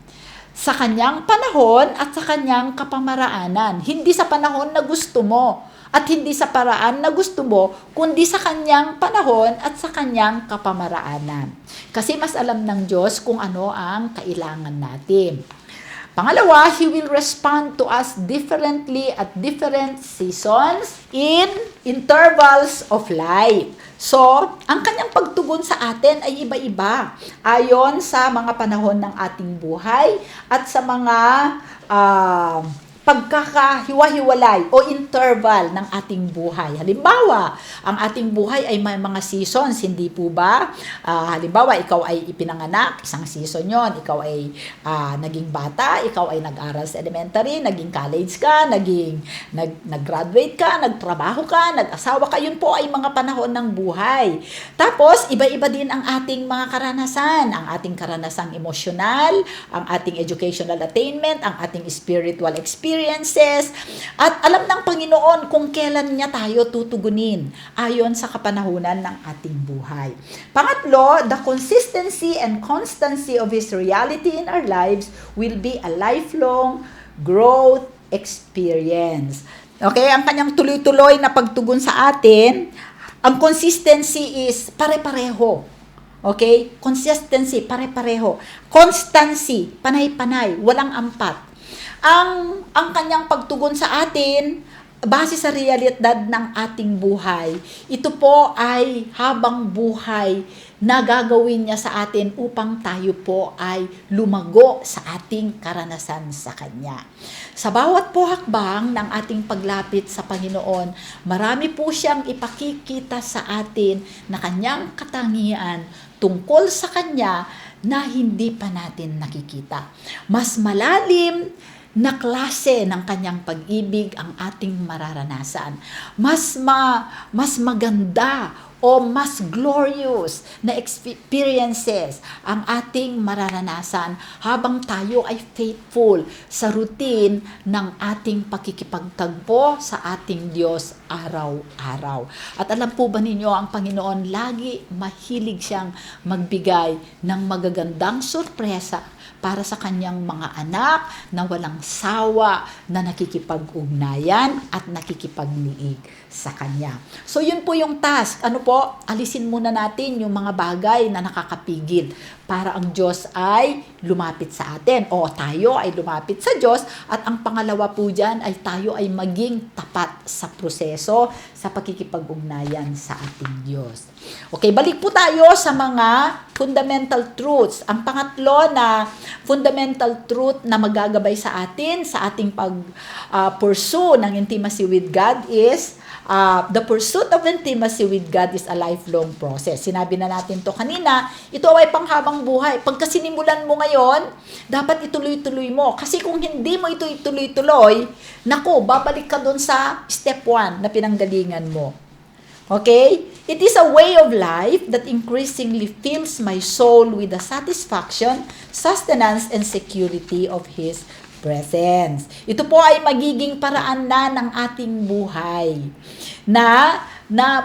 Speaker 1: sa kanyang panahon at sa kanyang kapamaraanan. Hindi sa panahon na gusto mo at hindi sa paraan na gusto mo, kundi sa kanyang panahon at sa kanyang kapamaraanan. Kasi mas alam ng Diyos kung ano ang kailangan natin. Pangalawa, He will respond to us differently at different seasons in intervals of life. So, ang kanyang pagtugon sa atin ay iba-iba ayon sa mga panahon ng ating buhay at sa mga pagkakahiwa-hiwalay o interval ng ating buhay. Halimbawa, ang ating buhay ay may mga seasons, hindi po ba? Halimbawa, ikaw ay ipinanganak, isang season yon. Ikaw ay naging bata, ikaw ay nag-aral sa elementary, naging college ka, nag-graduate ka, nagtrabaho ka, nag-asawa ka. Yun po ay mga panahon ng buhay. Tapos, iba-iba din ang ating mga karanasan. Ang ating karanasang emosyonal, ang ating educational attainment, ang ating spiritual experiences, at alam ng Panginoon kung kailan niya tayo tutugunin ayon sa kapanahunan ng ating buhay. Pangatlo, the consistency and constancy of His reality in our lives will be a lifelong growth experience. Okay, ang kanyang tuloy-tuloy na pagtugon sa atin, ang consistency is pare-pareho. Okay? Consistency, pare-pareho. Constancy, panay-panay, walang ampat. Ang kanyang pagtugon sa atin, base sa realidad ng ating buhay, ito po ay habang buhay na gagawin niya sa atin upang tayo po ay lumago sa ating karanasan sa Kanya. Sa bawat po hakbang ng ating paglapit sa Panginoon, marami po siyang ipakikita sa atin na Kanyang katangian tungkol sa Kanya na hindi pa natin nakikita. Mas malalim na klase ng kanyang pag-ibig ang ating mararanasan. Mas maganda o mas glorious na experiences ang ating mararanasan habang tayo ay faithful sa routine ng ating pakikipagtagpo sa ating Diyos araw-araw. At alam po ba ninyo, ang Panginoon lagi mahilig siyang magbigay ng magagandang sorpresa para sa kanyang mga anak na walang sawa na nakikipag-ugnayan at nakikipagniig sa kanya. So yun po yung task. Ano po? Alisin muna natin yung mga bagay na nakakapigil para ang Diyos ay lumapit sa atin o tayo ay lumapit sa Diyos, at ang pangalawa po dyan ay tayo ay maging tapat sa proseso sa pakikipag-ugnayan sa ating Diyos. Okay, balik po tayo sa mga fundamental truths. Ang pangatlo na fundamental truth na magagabay sa atin sa ating pursue ng intimacy with God is the pursuit of intimacy with God is a lifelong process. Sinabi na natin to kanina, ito ay panghabang buhay. Pagka sinimulan mo ngayon, dapat ituloy-tuloy mo. Kasi kung hindi mo ito ituloy-tuloy, naku, babalik ka doon sa step 1 na pinanggalingan mo. Okay? It is a way of life that increasingly fills my soul with the satisfaction, sustenance, and security of His presence. Ito po ay magiging paraan na ng ating buhay na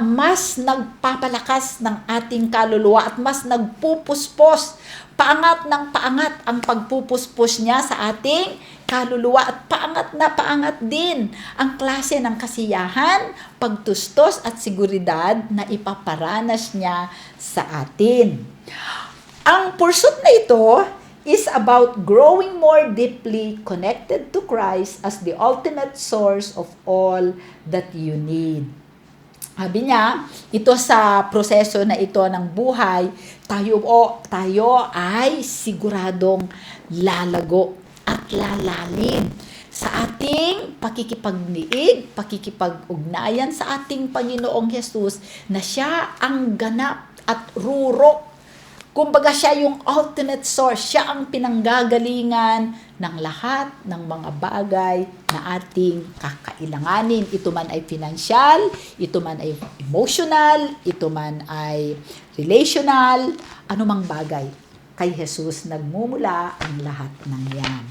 Speaker 1: mas nagpapalakas ng ating kaluluwa at mas nagpupuspos, paangat ng paangat ang pagpupuspos niya sa ating kaluluwa, at paangat din ang klase ng kasiyahan, pagtustos at seguridad na ipaparanas niya sa atin. Ang pursuit na ito is about growing more deeply connected to Christ as the ultimate source of all that you need. Sabi niya, ito sa proseso na ito ng buhay, tayo ay siguradong lalago at lalalim sa ating pakikipagniig, pakikipag-ugnayan sa ating Panginoong Hesus na siya ang ganap at rurok. Kumbaga siya yung ultimate source, siya ang pinanggagalingan ng lahat ng mga bagay na ating kakailanganin. Ito man ay financial, ito man ay emotional, ito man ay relational, anumang bagay. Kay Jesus nagmumula ang lahat ng yan.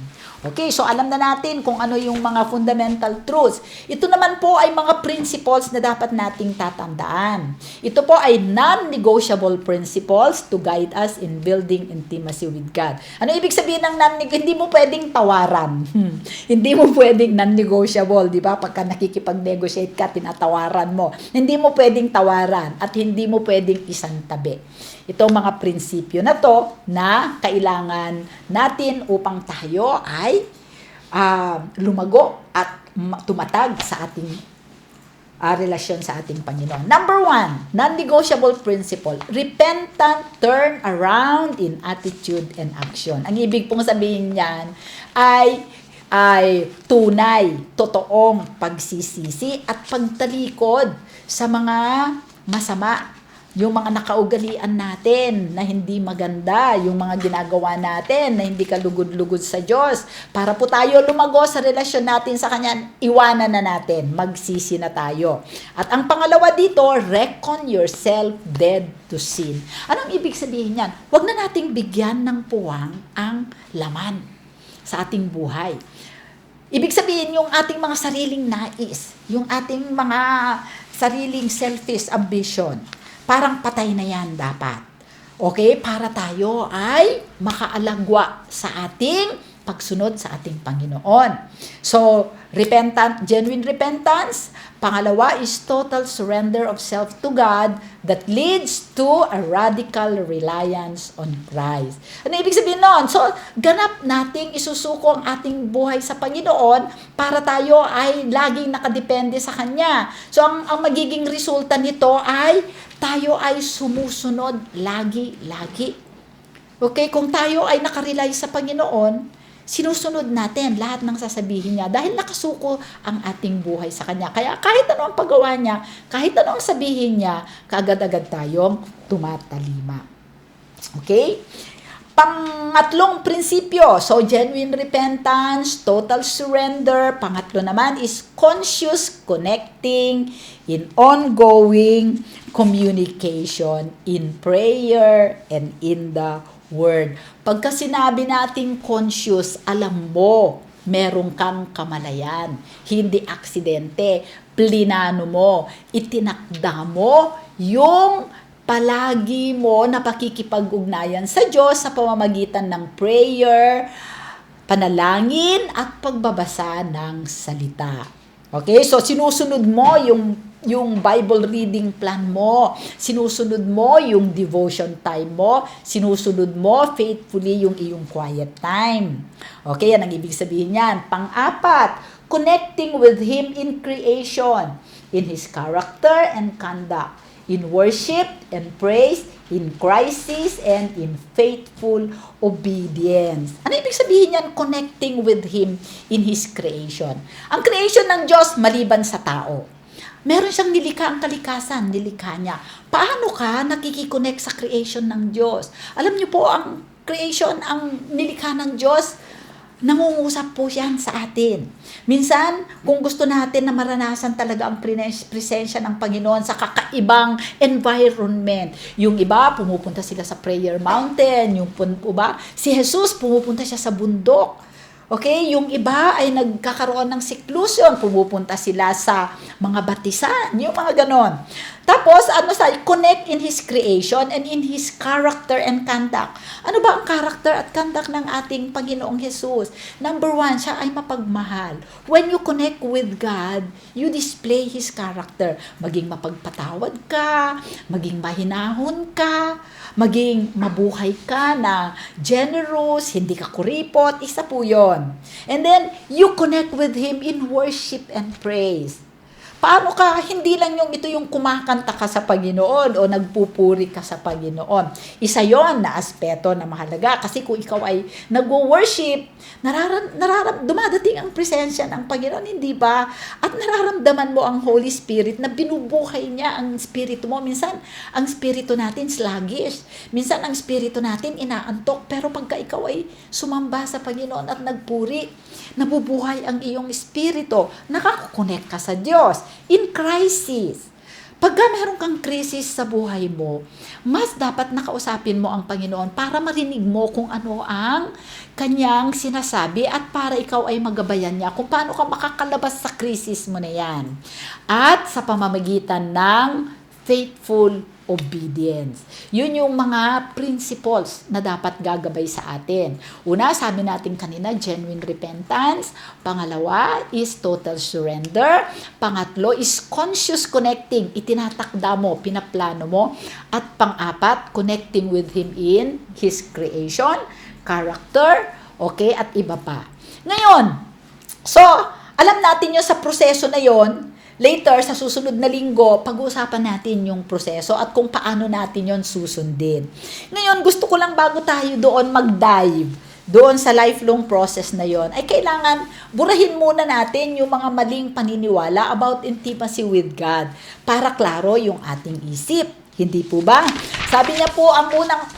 Speaker 1: Okay, so alam na natin kung ano yung mga fundamental truths. Ito naman po ay mga principles na dapat nating tatandaan. Ito po ay non-negotiable principles to guide us in building intimacy with God. Ano ibig sabihin ng hindi mo pwedeng tawaran. Hindi mo pwedeng non-negotiable, di ba? Pagka nakikipag-negotiate ka, tinatawaran mo. Hindi mo pwedeng tawaran at hindi mo pwedeng isantabi. Itong mga prinsipyo na to na kailangan natin upang tayo ay lumago at tumatag sa ating relasyon sa ating Panginoon. Number 1, non-negotiable principle, repentant turn around in attitude and action. Ang ibig pong sabihin niyan ay tunay, totoong pagsisisi at pagtalikod sa mga masama. Yung mga nakaugalian natin na hindi maganda, yung mga ginagawa natin na hindi kalugod-lugod sa Diyos. Para po tayo lumago sa relasyon natin sa Kanya, iwanan na natin, magsisi na tayo. At ang pangalawa dito, reckon yourself dead to sin. Anong ibig sabihin yan? Huwag na nating bigyan ng puwang ang laman sa ating buhay. Ibig sabihin yung ating mga sariling nais, yung ating mga sariling selfish ambition, parang patay na yan dapat. Okay? Para tayo ay makaalagwa sa ating pagsunod sa ating Panginoon. So, genuine repentance. Pangalawa is total surrender of self to God that leads to a radical reliance on Christ. Ano ibig sabihin nun? So, ganap nating isusuko ang ating buhay sa Panginoon para tayo ay laging nakadepende sa Kanya. So, ang magiging resulta nito ay tayo ay sumusunod lagi. Okay? Kung tayo ay nakarely sa Panginoon, sinusunod natin lahat ng sasabihin niya dahil nakasuko ang ating buhay sa Kanya. Kaya kahit ano ang paggawa niya, kahit ano ang sabihin niya, kaagad-agad tayong tumatalima. Okay? Pangatlong prinsipyo, so genuine repentance, total surrender. Pangatlo naman is conscious connecting in ongoing communication in prayer and in the Word. Pagka sinabi nating conscious, alam mo, meron kang kamalayan. Hindi aksidente. Plinano mo. Itinakda mo yung palagi mo na pakikipag-ugnayan sa Diyos sa pamamagitan ng prayer, panalangin, at pagbabasa ng salita. Okay? So, sinusunod mo yung Bible reading plan mo, sinusunod mo yung devotion time mo, sinusunod mo faithfully yung iyong quiet time. Okay, yan ang ibig sabihin niyan. Pang-apat, connecting with Him in creation, in His character and conduct, in worship and praise, in crisis, and in faithful obedience. Ano ibig sabihin niyan, connecting with Him in His creation? Ang creation ng Diyos maliban sa tao. Meron siyang nilikha ang kalikasan, nilikha niya. Paano ka nakikiconnect sa creation ng Diyos? Alam niyo po, ang creation, ang nilikha ng Diyos, nangungusap po yan sa atin. Minsan, kung gusto natin na maranasan talaga ang presensya ng Panginoon sa kakaibang environment, yung iba, pumupunta sila sa prayer mountain, yung iba, si Jesus, pumupunta siya sa bundok. Okay, yung iba ay nagkakaroon ng seclusion, pumupunta sila sa mga batisan, yung mga ganon. Tapos, connect in His creation and in His character and conduct. Ano ba ang character at conduct ng ating Panginoong Jesus? Number 1, siya ay mapagmahal. When you connect with God, you display His character. Maging mapagpatawad ka, maging mahinahon ka, maging mabuhay ka na generous, hindi ka kuripot, isa po yun. And then, you connect with Him in worship and praise. Paano ka, hindi lang ito yung kumakanta ka sa Panginoon o nagpupuri ka sa Panginoon. Isa yon na aspeto na mahalaga. Kasi kung ikaw ay nagwo-worship, dumadating ang presensya ng Panginoon, hindi ba? At nararamdaman mo ang Holy Spirit na binubuhay niya ang spirito mo. Minsan, ang spirito natin sluggish. Minsan, ang spirito natin inaantok. Pero pagka ikaw ay sumamba sa Panginoon at nagpuri, nabubuhay ang iyong spirito. Nakakukonect ka sa Diyos. In crisis, pagka meron kang krisis sa buhay mo, mas dapat nakausapin mo ang Panginoon para marinig mo kung ano ang kanyang sinasabi at para ikaw ay magabayan niya kung paano ka makakalabas sa krisis mo na yan. At sa pamamagitan ng faithful obedience. Yun yung mga principles na dapat gagabay sa atin. Una, sabi natin kanina, genuine repentance. Pangalawa is total surrender. Pangatlo is conscious connecting. Itinatakda mo, pinaplano mo. At pang-apat, connecting with Him in His creation, character, okay, at iba pa. Ngayon, so, alam natin yun sa proseso na yon. Later, sa susunod na linggo, pag-uusapan natin yung proseso at kung paano natin yon susundin. Ngayon, gusto ko lang bago tayo doon mag-dive, doon sa lifelong process na yon, ay kailangan burahin muna natin yung mga maling paniniwala about intimacy with God para klaro yung ating isip. Hindi po ba? Sabi niya po,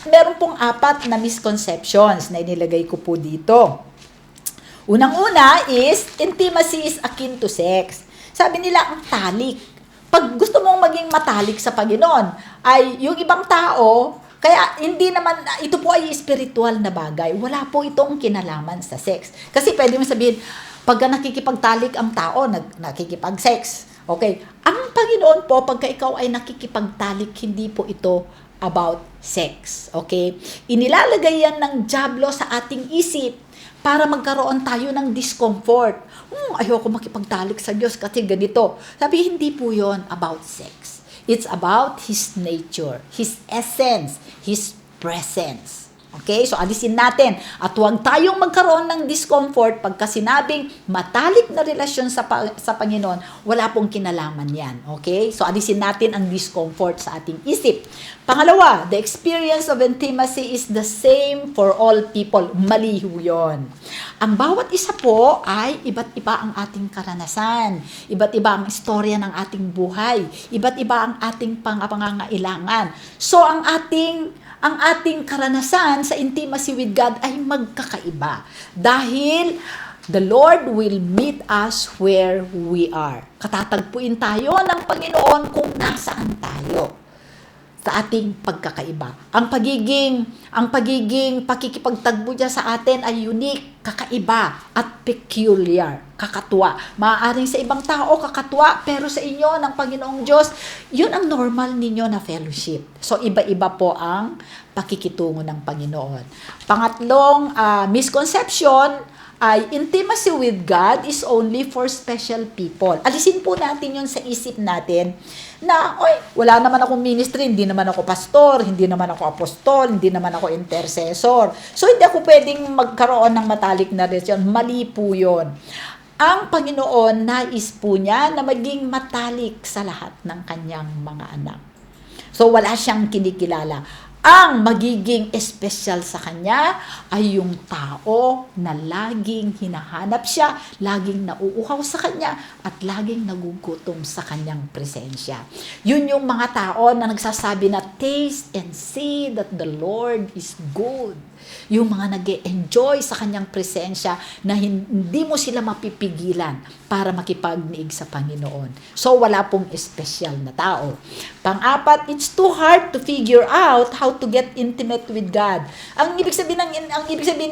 Speaker 1: meron pong 4 na misconceptions na inilagay ko po dito. Unang-una is, intimacy is akin to sex. Sabi nila, ang talik. Pag gusto mong maging matalik sa Panginoon, ay yung ibang tao, kaya hindi naman, ito po ay spiritual na bagay. Wala po itong kinalaman sa sex. Kasi pwede mo sabihin, pag nakikipagtalik ang tao, nakikipag-sex. Okay? Ang Panginoon po, pagka ikaw ay nakikipagtalik, hindi po ito about sex. Okay? Inilalagay yan ng dyablo sa ating isip para magkaroon tayo ng discomfort. Ayoko makipagtalik sa Diyos kasi ganito. Sabi, hindi po yon about sex. It's about His nature, His essence, His presence. Okay? So, alisin natin. At huwag tayong magkaroon ng discomfort pagka sinabing matalik na relasyon sa Panginoon, wala pong kinalaman yan. Okay? So, alisin natin ang discomfort sa ating isip. Pangalawa, the experience of intimacy is the same for all people. Mali ho yun. Ang bawat isa po ay iba't iba ang ating karanasan. Iba't iba ang istorya ng ating buhay. Iba't iba ang ating pangangailangan. So, ang ating karanasan sa intimacy with God ay magkakaiba. Dahil the Lord will meet us where we are. Katatagpuin tayo ng Panginoon kung nasaan tayo sa ating pagkakaiba. Ang pagiging pakikipagtagpo niya sa atin ay unique, kakaiba, at peculiar, kakatwa. Maaaring sa ibang tao kakatwa, pero sa inyo ng Panginoong Diyos, yun ang normal ninyo na fellowship. So, iba-iba po ang pakikitungo ng Panginoon. Pangatlong misconception ay intimacy with God is only for special people. Alisin po natin yun sa isip natin na, wala naman akong ministry, hindi naman ako pastor, hindi naman ako apostol, hindi naman ako intercessor. So, hindi ako pwedeng magkaroon ng matalik na relasyon. Mali po yun. Ang Panginoon, nais po niya na maging matalik sa lahat ng kanyang mga anak. So, wala siyang kinikilala. Ang magiging espesyal sa kanya ay yung tao na laging hinahanap siya, laging nauuhaw sa kanya, at laging nagugutom sa kanyang presensya. Yun yung mga tao na nagsasabi na, taste and see that the Lord is good. Yung mga nag-e-enjoy sa kanyang presensya na hindi mo sila mapipigilan para makipagniig sa Panginoon. So, wala pong espesyal na tao. Pang-apat, it's too hard to figure out how to get intimate with God. Ang ibig sabihin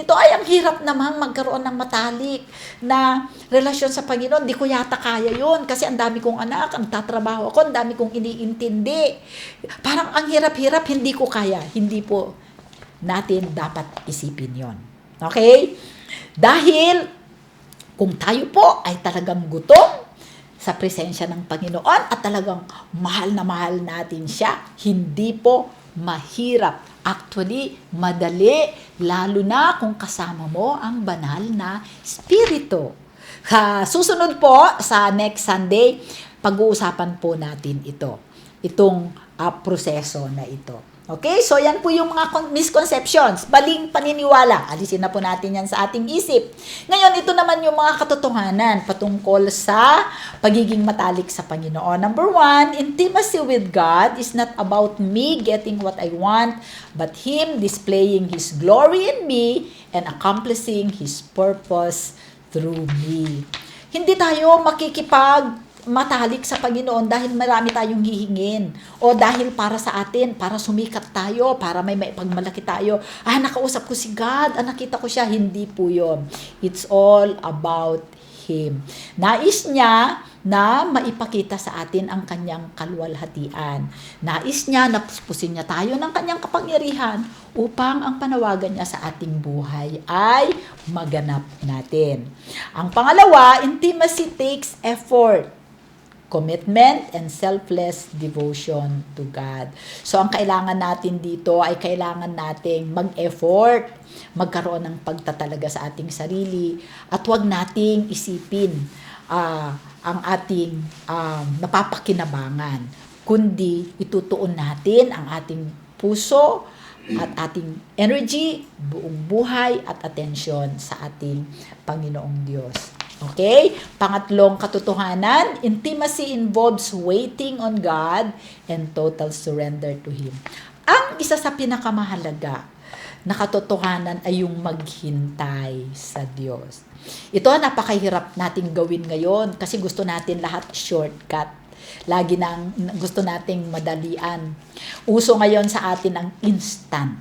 Speaker 1: nito ay ang hirap namang magkaroon ng matalik na relasyon sa Panginoon. Di ko yata kaya yun kasi ang dami kong anak, ang tatrabaho ako, ang dami kong iniintindi. Parang ang hirap-hirap, hindi ko kaya. Hindi po natin dapat isipin yon. Okay? Dahil kung tayo po ay talagang gutom sa presensya ng Panginoon at talagang mahal na mahal natin siya, hindi po mahirap. Actually, madali, lalo na kung kasama mo ang banal na Espiritu. Susunod po sa next Sunday, pag-uusapan po natin itong proseso na ito. Okay? So, yan po yung mga misconceptions, baling paniniwala. Alisin na po natin yan sa ating isip. Ngayon, ito naman yung mga katotohanan patungkol sa pagiging matalik sa Panginoon. Number 1, intimacy with God is not about me getting what I want, but Him displaying His glory in me and accomplishing His purpose through me. Hindi tayo matalik sa Panginoon dahil marami tayong hihingin o dahil para sa atin, para sumikat tayo, para may pagmalaki tayo. Nakausap ko si God, nakita ko siya. Hindi po yun. It's all about Him. Nais niya na maipakita sa atin ang kanyang kaluwalhatian. Nais niya na puspusin niya tayo ng kanyang kapangyarihan upang ang panawagan niya sa ating buhay ay maganap natin. Ang pangalawa, intimacy takes effort, commitment, and selfless devotion to God. So, ang kailangan natin dito ay kailangan nating mag-effort, magkaroon ng pagtatalaga sa ating sarili, at huwag nating isipin ang ating napapakinabangan, kundi itutuon natin ang ating puso at ating energy, buong buhay at atensyon sa ating Panginoong Diyos. Okay? Pangatlong katotohanan, intimacy involves waiting on God and total surrender to Him. Ang isa sa pinakamahalaga na katotohanan ay yung maghintay sa Diyos. Ito ang napakahirap nating gawin ngayon kasi gusto natin lahat shortcut. Lagi nang gusto nating madalian. Uso ngayon sa atin ang instant.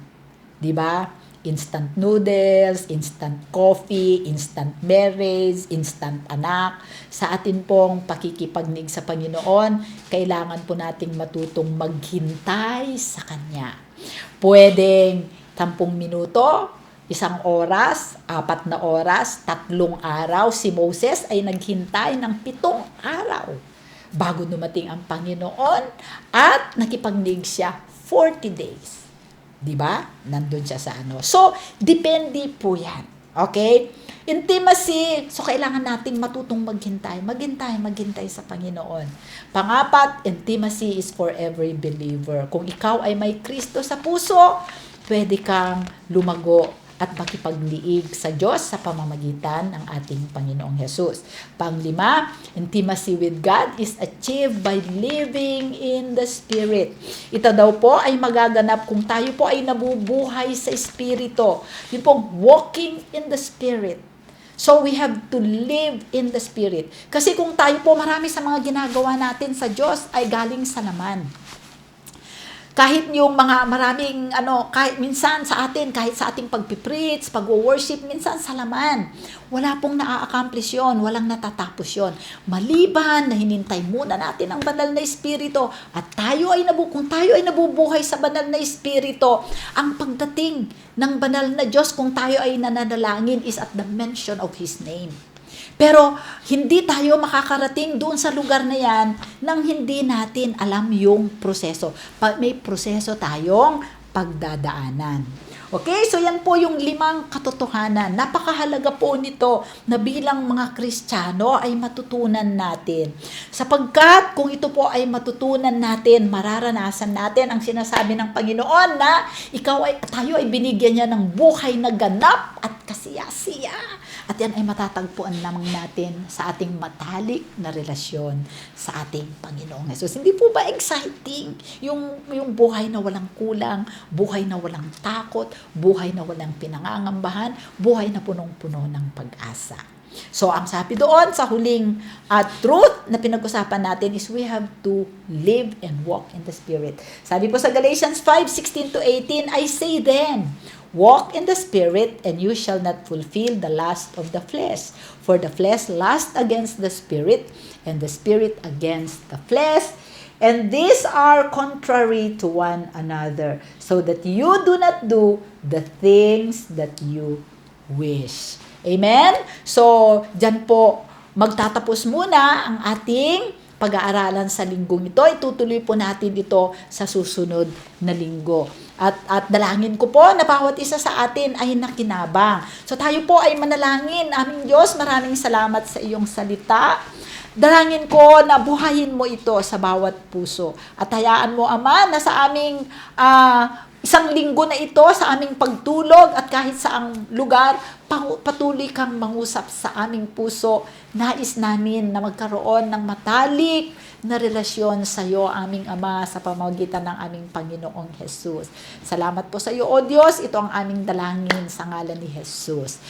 Speaker 1: 'Di ba? Instant noodles, instant coffee, instant marriage, instant anak. Sa atin pong pakikipagnig sa Panginoon, kailangan po nating matutong maghintay sa Kanya. Pwedeng 10 minuto, 1 oras, 4 na oras, 3 araw. Si Moses ay naghintay ng 7 araw bago dumating ang Panginoon at nakipagnig siya 40 days. 'Di ba? Nandun siya sa ano. So, depende po 'yan. Okay? Intimacy, so kailangan nating matutong maghintay sa Panginoon. Pangapat, intimacy is for every believer. Kung ikaw ay may Kristo sa puso, pwede kang lumago at makipagliig sa Diyos sa pamamagitan ng ating Panginoong Hesus. Panglima, intimacy with God is achieved by living in the Spirit. Ito daw po ay magaganap kung tayo po ay nabubuhay sa Espiritu. Yun pong walking in the Spirit. So we have to live in the Spirit. Kasi kung tayo po marami sa mga ginagawa natin sa Diyos ay galing sa laman. Kahit yung mga maraming kahit minsan sa atin, kahit sa ating pagpipreach, pag-worship, minsan sa laman. Wala pong naa-accomplish yun, walang natatapos yun. Maliban na hinintay muna natin ang banal na Espiritu at kung tayo ay nabubuhay sa banal na Espiritu, ang pagdating ng banal na Diyos kung tayo ay nananalangin is at the mention of His name. Pero hindi tayo makakarating doon sa lugar na yan nang hindi natin alam yung proseso. May proseso tayong pagdadaanan. Okay, so yan po yung 5 katotohanan. Napakahalaga po nito na bilang mga Kristiyano ay matutunan natin. Sapagkat kung ito po ay matutunan natin, mararanasan natin ang sinasabi ng Panginoon na tayo ay binigyan niya ng buhay na ganap at kasiyasiya. At yan ay matatagpuan lamang natin sa ating matalik na relasyon sa ating Panginoong Hesus. Hindi po ba exciting yung buhay na walang kulang, buhay na walang takot, buhay na walang pinangangambahan, buhay na punong-puno ng pag-asa. So, ang sabi doon sa huling truth na pinag-usapan natin is we have to live and walk in the Spirit. Sabi po sa Galatians 5:16-18, I say then, walk in the Spirit, and you shall not fulfill the lust of the flesh. For the flesh lusts against the Spirit, and the Spirit against the flesh. And these are contrary to one another, so that you do not do the things that you wish. Amen? So, dyan po, magtatapos muna ang ating pag-aaralan sa linggong ito. Itutuloy po natin ito sa susunod na linggo. At dalangin ko po na bawat isa sa atin ay nakinabang. So tayo po ay manalangin. Aming Diyos, maraming salamat sa iyong salita. Dalangin ko na buhayin mo ito sa bawat puso. At hayaan mo, Ama, na sa aming isang linggo na ito, sa aming pagtulog at kahit saang lugar, patuloy kang mangusap sa aming puso. Nais namin na magkaroon ng matalik na relasyon sa iyo, aming Ama, sa pamamagitan ng aming Panginoong Jesus. Salamat po sa iyo, O Diyos. Ito ang aming dalangin sa ngalan ni Jesus.